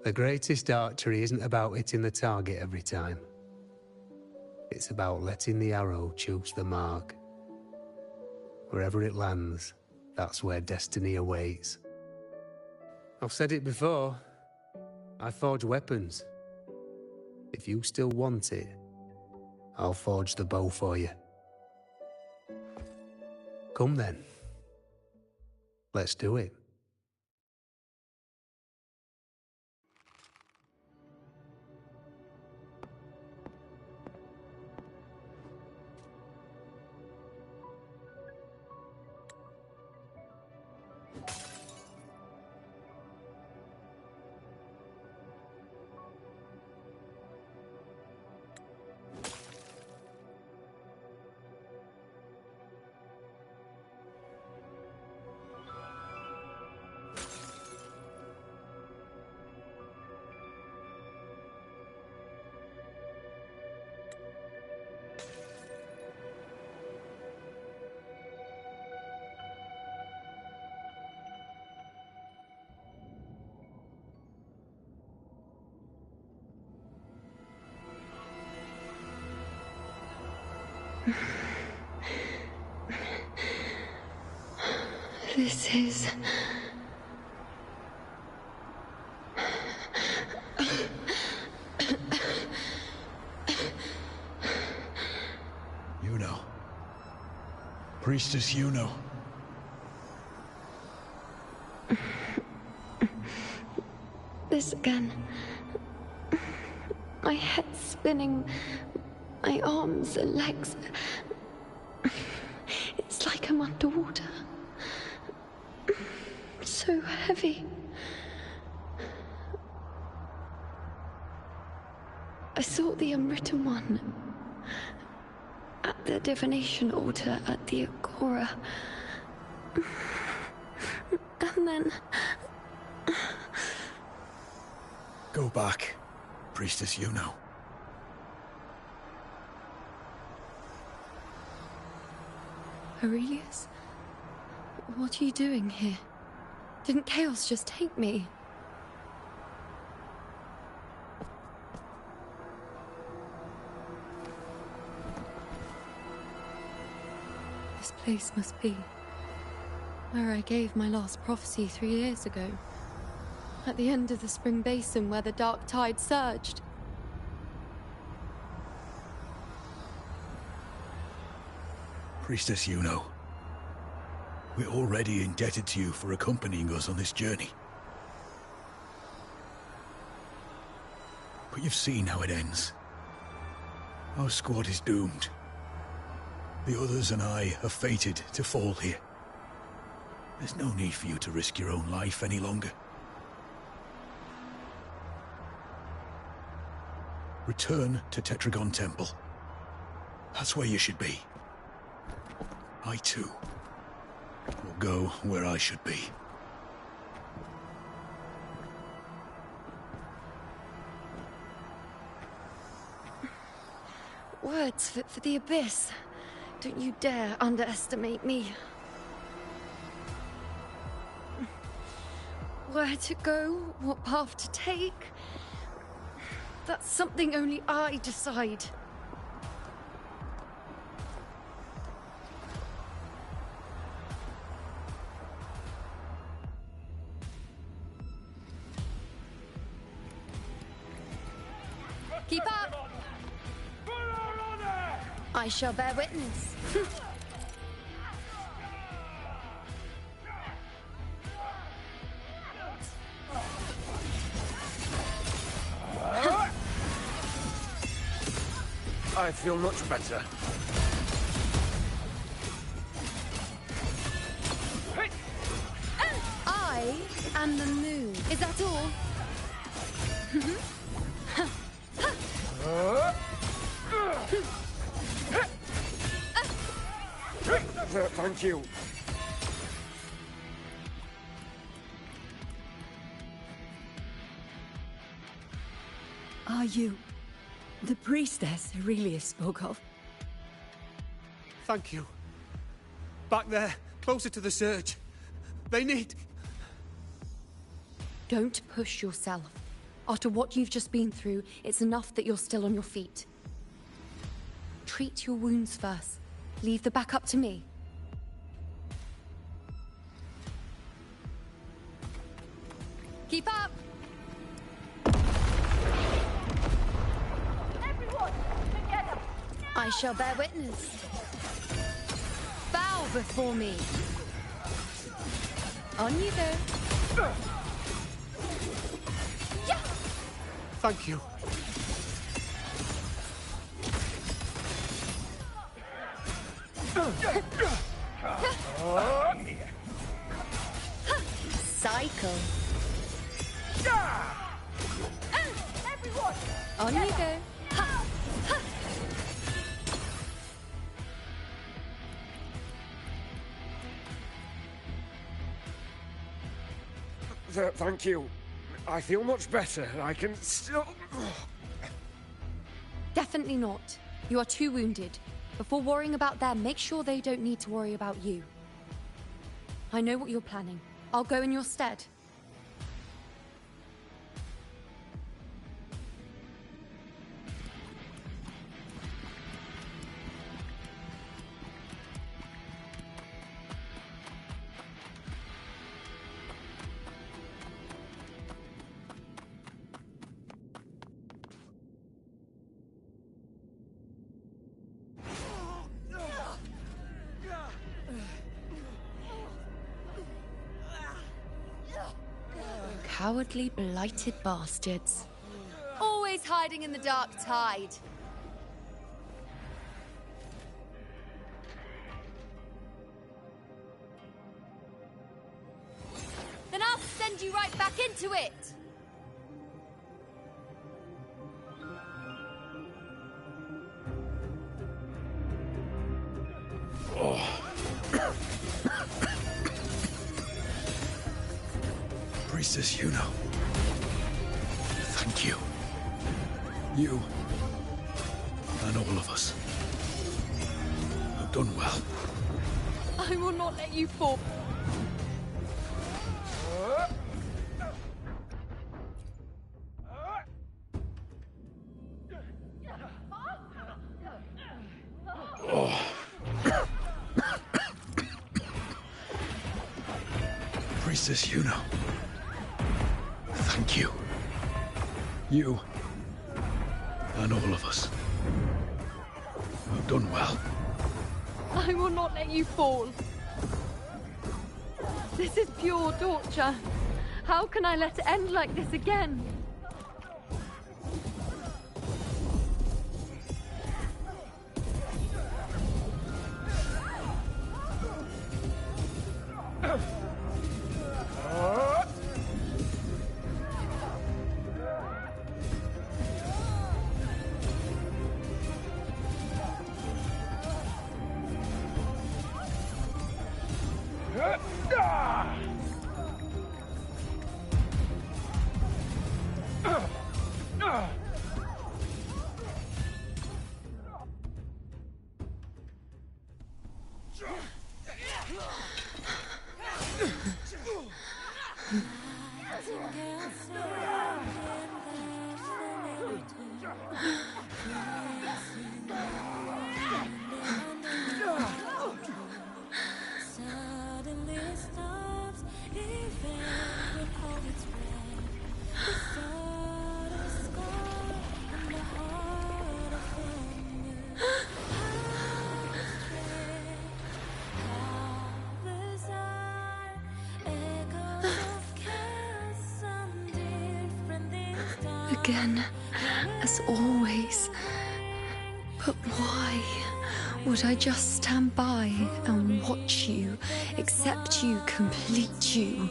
Speaker 19: The greatest archery isn't about hitting the target every time. It's about letting the arrow choose the mark. Wherever it lands, that's where destiny awaits. I've said it before. I forge weapons. If you still want it, I'll forge the bow for you. Come then. Let's do it.
Speaker 14: This is...
Speaker 20: Yuno. Priestess Yuno.
Speaker 14: This again. My head spinning, my arms and legs. It's like I'm underwater. So heavy. I saw the Unwritten One at the divination altar at the Agora. And then...
Speaker 20: Go back, Priestess Yuno.
Speaker 14: Aurelius? What are you doing here? Didn't Chaos just take me? This place must be where I gave my last prophecy 3 years ago. At the end of the Spring Basin where the dark tide surged.
Speaker 20: Priestess Yuno. We're already indebted to you for accompanying us on this journey. But you've seen how it ends. Our squad is doomed. The others and I are fated to fall here. There's no need for you to risk your own life any longer. Return to Tetragon Temple. That's where you should be. I too will go where I should be.
Speaker 14: Words for the Abyss. Don't you dare underestimate me. Where to go, what path to take, that's something only I decide. Keep up! I shall bear witness.
Speaker 12: I feel much better.
Speaker 9: I am the moon. Is that all?
Speaker 12: Thank you.
Speaker 8: Are you the priestess Aurelius spoke of?
Speaker 19: Thank you. Back there, closer to the surge. They need...
Speaker 9: Don't push yourself. After what you've just been through, it's enough that you're still on your feet. Treat your wounds first. Leave the back up to me. Keep up!
Speaker 16: Everyone, together!
Speaker 9: I shall bear witness. Bow before me. On you go. Yeah.
Speaker 19: Thank you.
Speaker 9: Cycle.
Speaker 16: Everyone!
Speaker 9: On you go.
Speaker 12: Thank you. I feel much better. I can still...
Speaker 9: Definitely not. You are too wounded. Before worrying about them, make sure they don't need to worry about you. I know what you're planning. I'll go in your stead. Cowardly, blighted bastards. Always hiding in the dark tide. Then I'll send you right back into it!
Speaker 20: Priestess Yuno. Thank you. You and all of us have done well.
Speaker 21: I will not let you fall.
Speaker 20: Priestess Yuno. Thank you. You and all of us have done well.
Speaker 21: I will not let you fall. This is pure torture. How can I let it end like this again?
Speaker 5: Again, as always. But why would I just stand by and watch you, accept you, complete you?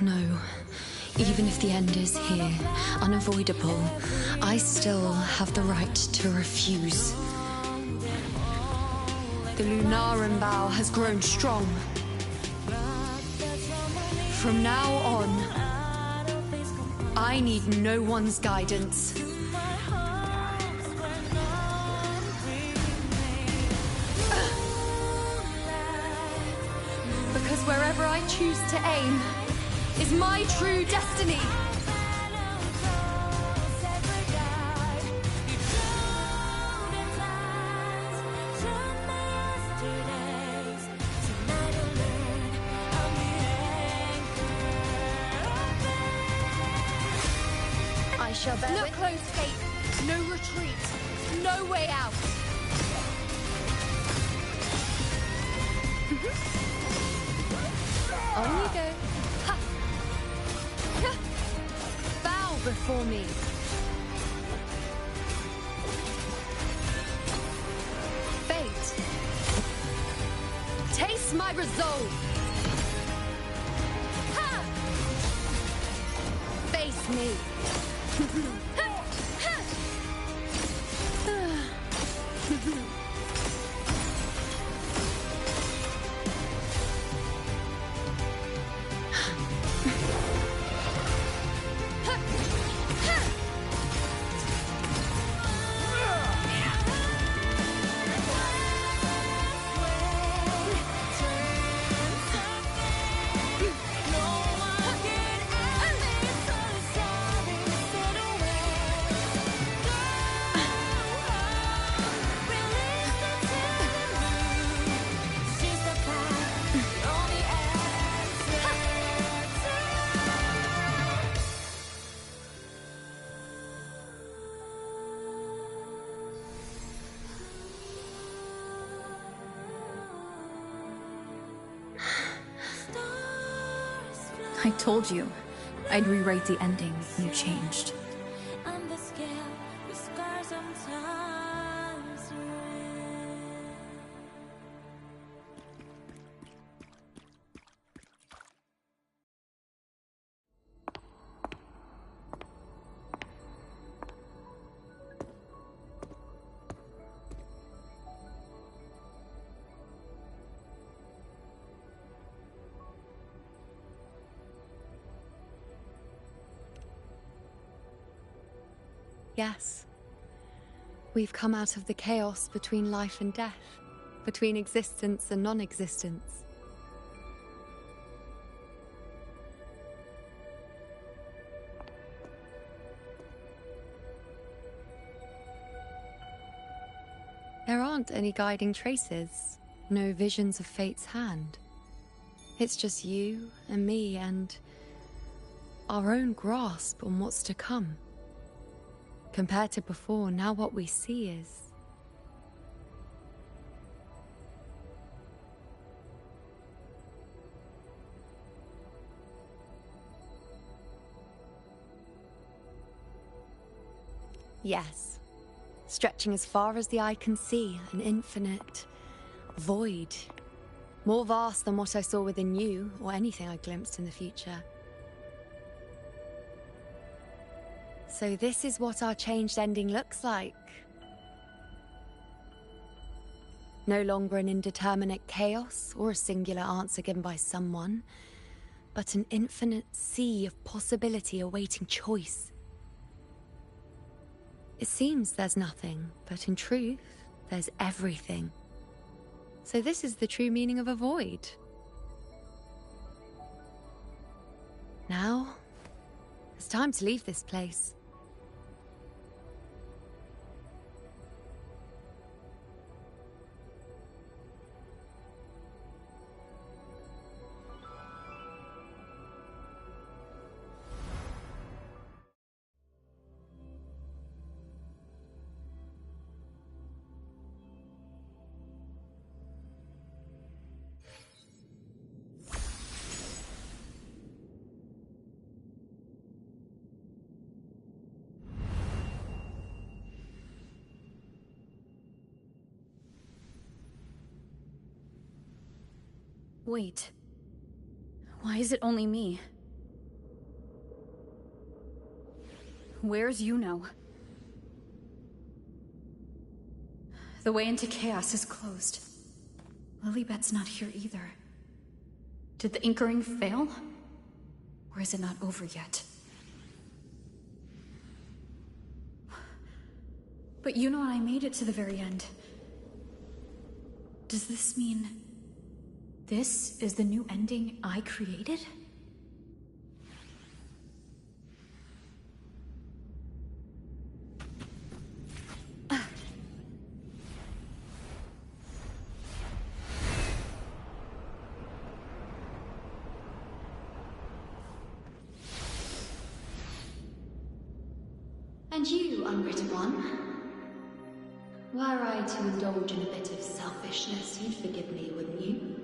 Speaker 5: No. Even if the end is here, unavoidable, I still have the right to refuse. The Lunaran bow has grown strong. From now on, I need no one's guidance. Because wherever I choose to aim is my true destiny. I shall bear Look close, Fate. No retreat. No way out. On you go. Ha! Bow before me. Fate. Taste my resolve. Ha! Face me. I told you I'd rewrite the ending if you changed.
Speaker 9: Yes. We've come out of the chaos between life and death, between existence and non-existence. There aren't any guiding traces, no visions of fate's hand. It's just you and me and our own grasp on what's to come. Compared to before, now what we see is... Yes. Stretching as far as the eye can see, an infinite void. More vast than what I saw within you, or anything I glimpsed in the future. So this is what our changed ending looks like. No longer an indeterminate chaos or a singular answer given by someone, but an infinite sea of possibility awaiting choice. It seems there's nothing, but in truth, there's everything. So this is the true meaning of a void. Now, it's time to leave this place.
Speaker 5: Wait. Why is it only me? Where's Yuno? The way into chaos is closed. Lilibet's not here either. Did the inkering fail? Or is it not over yet? But Yuno and I made it to the very end. Does this mean... this is the new ending I created?
Speaker 14: And you, unwritten one? Were I to indulge in a bit of selfishness, you'd forgive me, wouldn't you?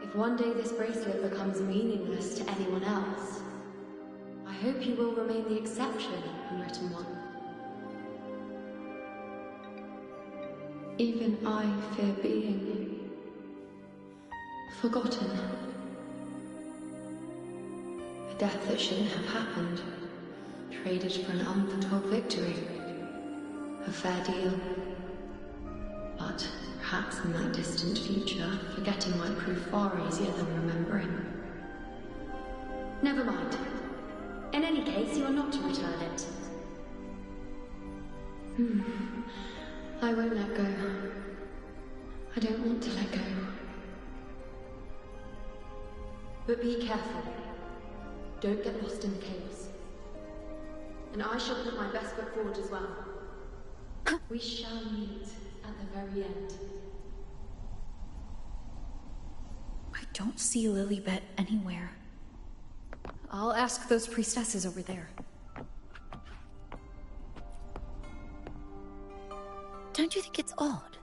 Speaker 14: If one day this bracelet becomes meaningless to anyone else, I hope you will remain the exception, unwritten one. Even I fear being forgotten. A death that shouldn't have happened, traded for an unforetold victory. A fair deal. But perhaps in that distant future, forgetting might prove far easier than remembering. Never mind. In any case, you are not to return it. I won't let go. I don't want to let go. But be careful. Don't get lost in the chaos. And I shall put my best foot forward as well. We shall meet at the very end.
Speaker 5: I don't see Lilibet anywhere. I'll ask those priestesses over there.
Speaker 6: Don't you think it's odd?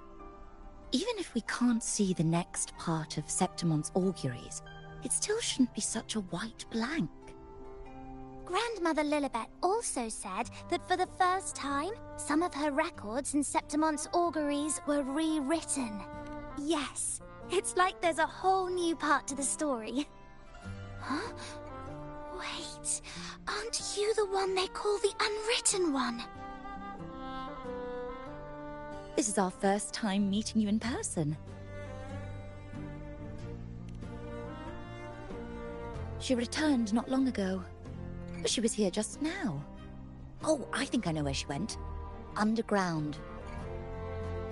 Speaker 6: Even if we can't see the next part of Septimon's auguries, it still shouldn't be such a white blank.
Speaker 4: Grandmother Lilibet also said that for the first time, some of her records in Septimon's auguries were rewritten. Yes, it's like there's a whole new part to the story. Huh? Wait, aren't you the one they call the Unwritten One?
Speaker 6: This is our first time meeting you in person. She returned not long ago, but she was here just now. Oh, I think I know where she went. Underground.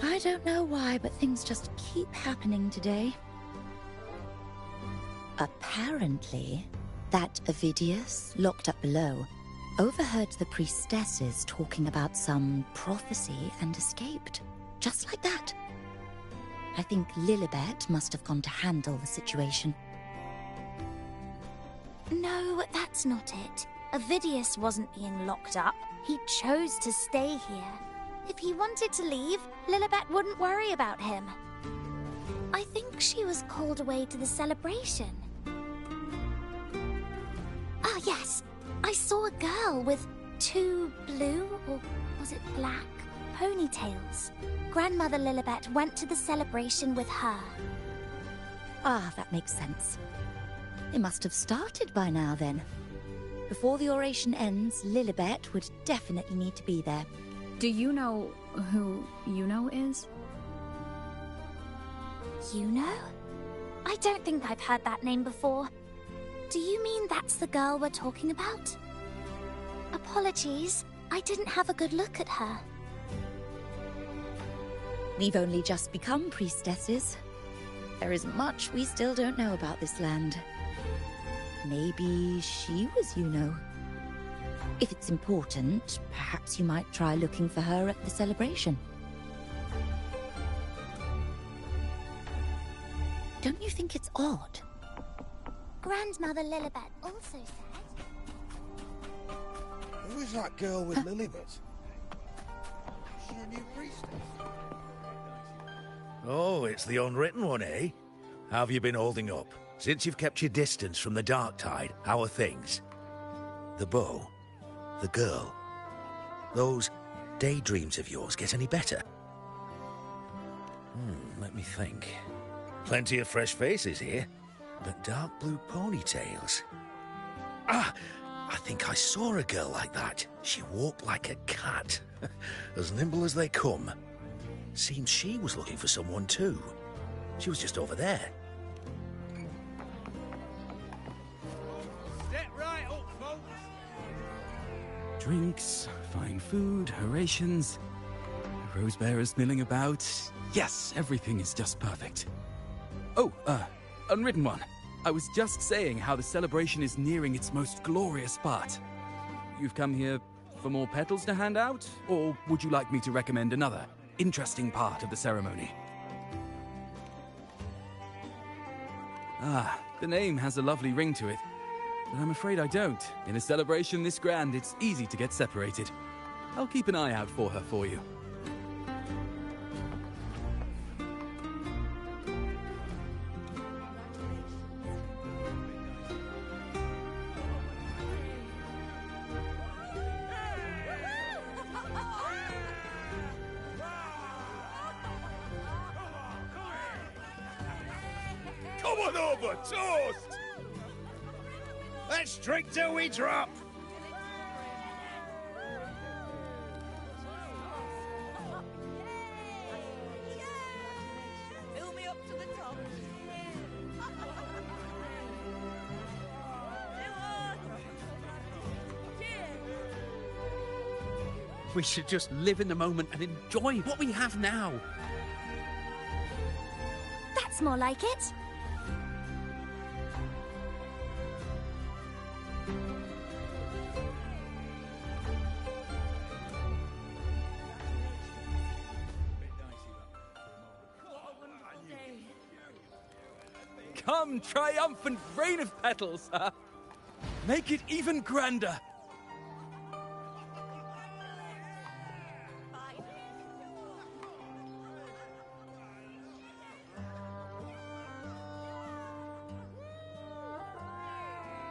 Speaker 6: I don't know why, but things just keep happening today. Apparently, that Ovidius, locked up below, overheard the priestesses talking about some prophecy and escaped. Just like that. I think Lilibet must have gone to handle the situation.
Speaker 4: No, that's not it. Ovidius wasn't being locked up. He chose to stay here. If he wanted to leave, Lilibet wouldn't worry about him. I think she was called away to the celebration. Ah, yes. I saw a girl with 2 blue, or was it black, ponytails. Grandmother Lilibet went to the celebration with her.
Speaker 6: Ah, that makes sense. It must have started by now, then. Before the oration ends, Lilibet would definitely need to be there.
Speaker 5: Do you know who Yuno is?
Speaker 4: Yuno? I don't think I've heard that name before. Do you mean that's the girl we're talking about? Apologies, I didn't have a good look at her.
Speaker 6: We've only just become priestesses. There is much we still don't know about this land. Maybe she was Yuno. If it's important, perhaps you might try looking for her at the celebration. Don't you think it's odd?
Speaker 4: Grandmother Lilibet also said...
Speaker 7: Who is that girl with Lilibet? Is she a new priestess? Oh, it's the Unwritten One, eh? How have you been holding up? Since you've kept your distance from the dark tide, how are things? The bow? The girl? Those daydreams of yours get any better? Let me think. Plenty of fresh faces here, but dark blue ponytails. Ah! I think I saw a girl like that. She walked like a cat. As nimble as they come. Seems she was looking for someone too. She was just over there.
Speaker 1: Step right up, folks.
Speaker 2: Drinks, fine food, orations, rose bearers milling about. Yes, everything is just perfect. Oh, Unwritten One. I was just saying how the celebration is nearing its most glorious part. You've come here for more petals to hand out? Or would you like me to recommend another interesting part of the ceremony? Ah, the name has a lovely ring to it. But I'm afraid I don't. In a celebration this grand, it's easy to get separated. I'll keep an eye out for her for you.
Speaker 7: Come on over, toast! Let's drink till we drop!
Speaker 8: Fill me up to the top.
Speaker 3: We should just live in the moment and enjoy what we have now.
Speaker 4: That's more like it.
Speaker 2: Come, triumphant rain of petals! Make it even grander!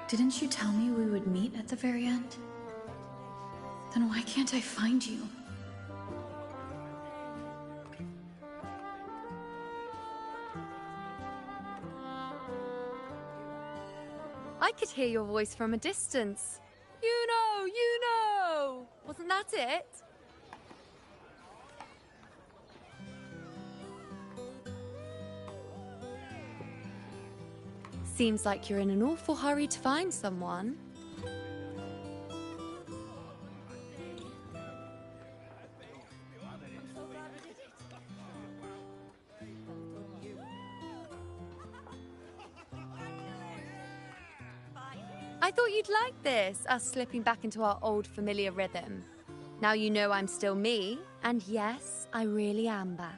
Speaker 5: Didn't you tell me we would meet at the very end? Then why can't I find you?
Speaker 9: I could hear your voice from a distance. You know! Wasn't that it? Seems like you're in an awful hurry to find someone. I thought you'd like this, us slipping back into our old familiar rhythm. Now you know I'm still me, and yes, I really am back.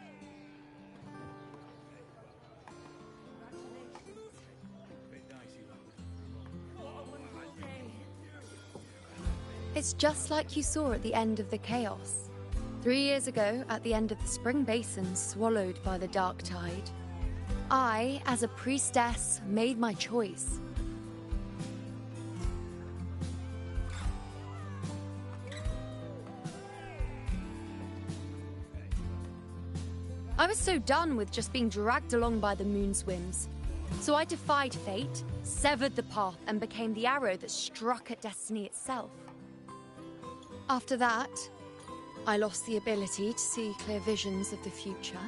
Speaker 9: It's just like you saw at the end of the chaos. 3 years ago, at the end of the spring basin swallowed by the dark tide, I, as a priestess, made my choice. I was so done with just being dragged along by the moon's whims. So I defied fate, severed the path, and became the arrow that struck at destiny itself. After that, I lost the ability to see clear visions of the future.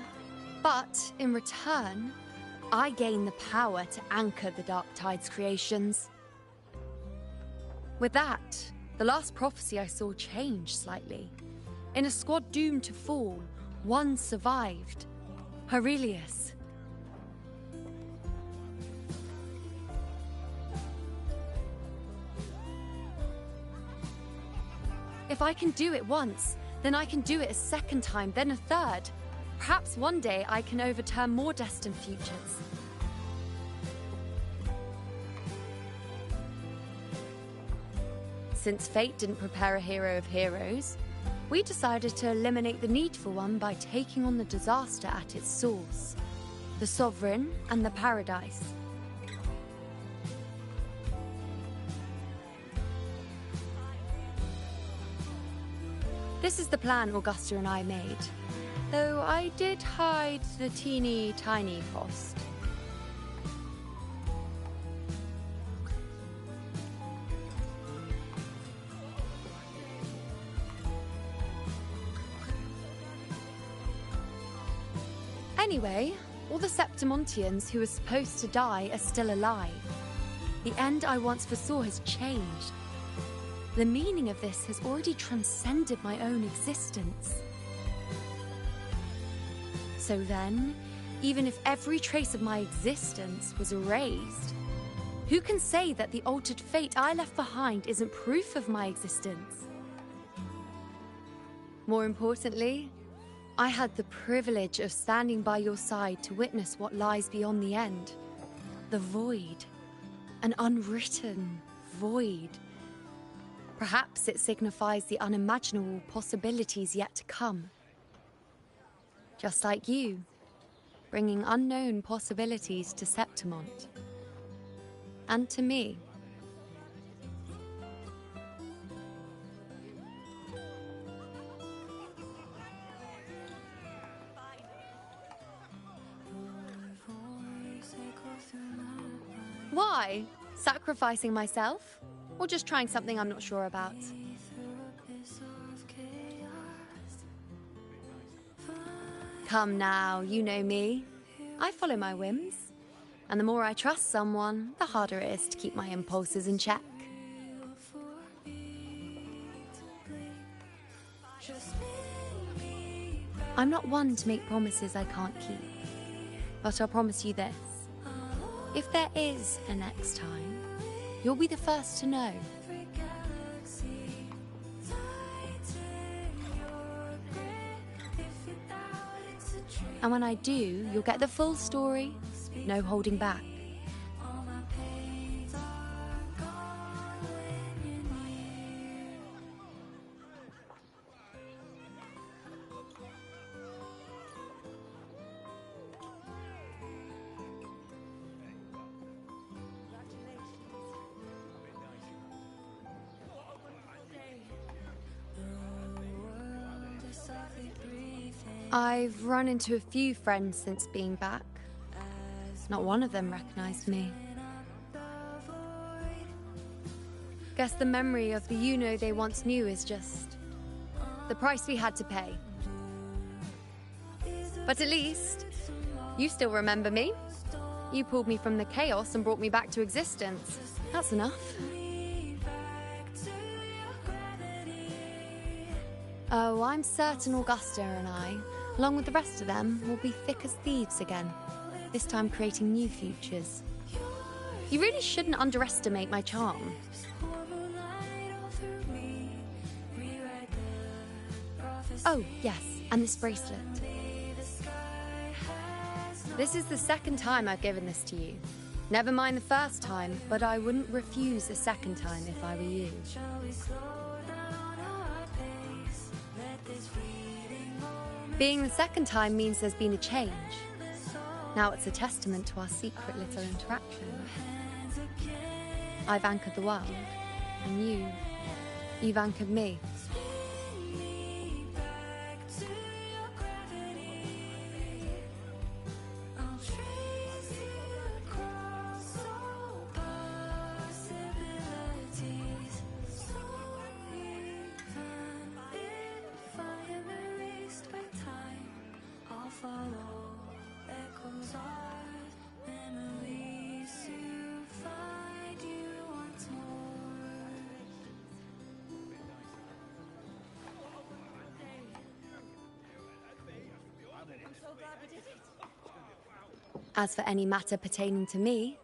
Speaker 9: But in return, I gained the power to anchor the Dark Tide's creations. With that, the last prophecy I saw changed slightly. In a squad doomed to fall, one survived. Aurelius. If I can do it once, then I can do it a second time, then a third. Perhaps one day I can overturn more destined futures. Since fate didn't prepare a hero of heroes, we decided to eliminate the need for one by taking on the disaster at its source, the Sovereign and the Paradise. This is the plan Augusta and I made, though I did hide the teeny tiny cost. Anyway, all the Septimontians who were supposed to die are still alive. The end I once foresaw has changed. The meaning of this has already transcended my own existence. So then, even if every trace of my existence was erased, who can say that the altered fate I left behind isn't proof of my existence? More importantly, I had the privilege of standing by your side to witness what lies beyond the end. The void. An unwritten void. Perhaps it signifies the unimaginable possibilities yet to come. Just like you, bringing unknown possibilities to Septimont. And to me. Why? Sacrificing myself? Or just trying something I'm not sure about? Come now, you know me. I follow my whims. And the more I trust someone, the harder it is to keep my impulses in check. I'm not one to make promises I can't keep. But I'll promise you this. If there is a next time, you'll be the first to know. And when I do, you'll get the full story, no holding back. I've run into a few friends since being back. Not one of them recognized me. Guess the memory of the you-know they once knew is just the price we had to pay. But at least, you still remember me. You pulled me from the chaos and brought me back to existence. That's enough. Oh, I'm certain Augusta and I, along with the rest of them, will be thick as thieves again, this time creating new futures. You really shouldn't underestimate my charm. Oh, yes, and this bracelet. This is the second time I've given this to you. Never mind the first time, but I wouldn't refuse a second time if I were you. Being the second time means there's been a change. Now it's a testament to our secret little interaction. I've anchored the world, and you've anchored me. As for any matter pertaining to me,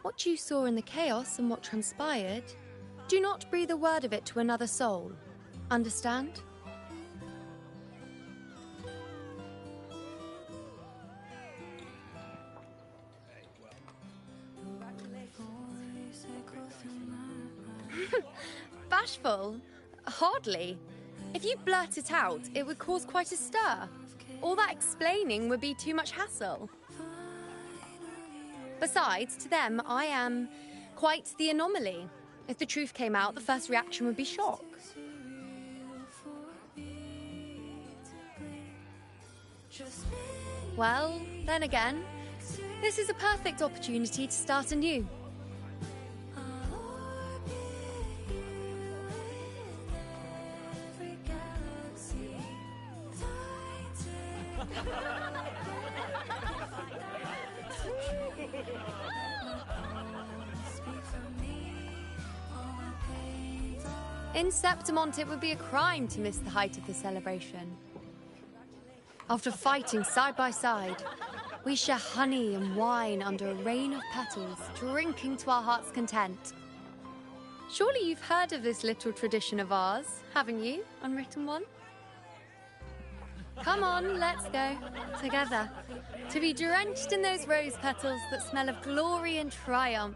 Speaker 9: what you saw in the chaos and what transpired, do not breathe a word of it to another soul. Understand? Bashful? Hardly. If you blurt it out, it would cause quite a stir. All that explaining would be too much hassle. Besides, to them, I am quite the anomaly. If the truth came out, the first reaction would be shock. Well, then again, this is a perfect opportunity to start anew. In Septimont, it would be a crime to miss the height of the celebration. After fighting side by side, we share honey and wine under a rain of petals, drinking to our heart's content. Surely you've heard of this little tradition of ours, haven't you, Unwritten One? Come on, let's go, together, to be drenched in those rose petals that smell of glory and triumph.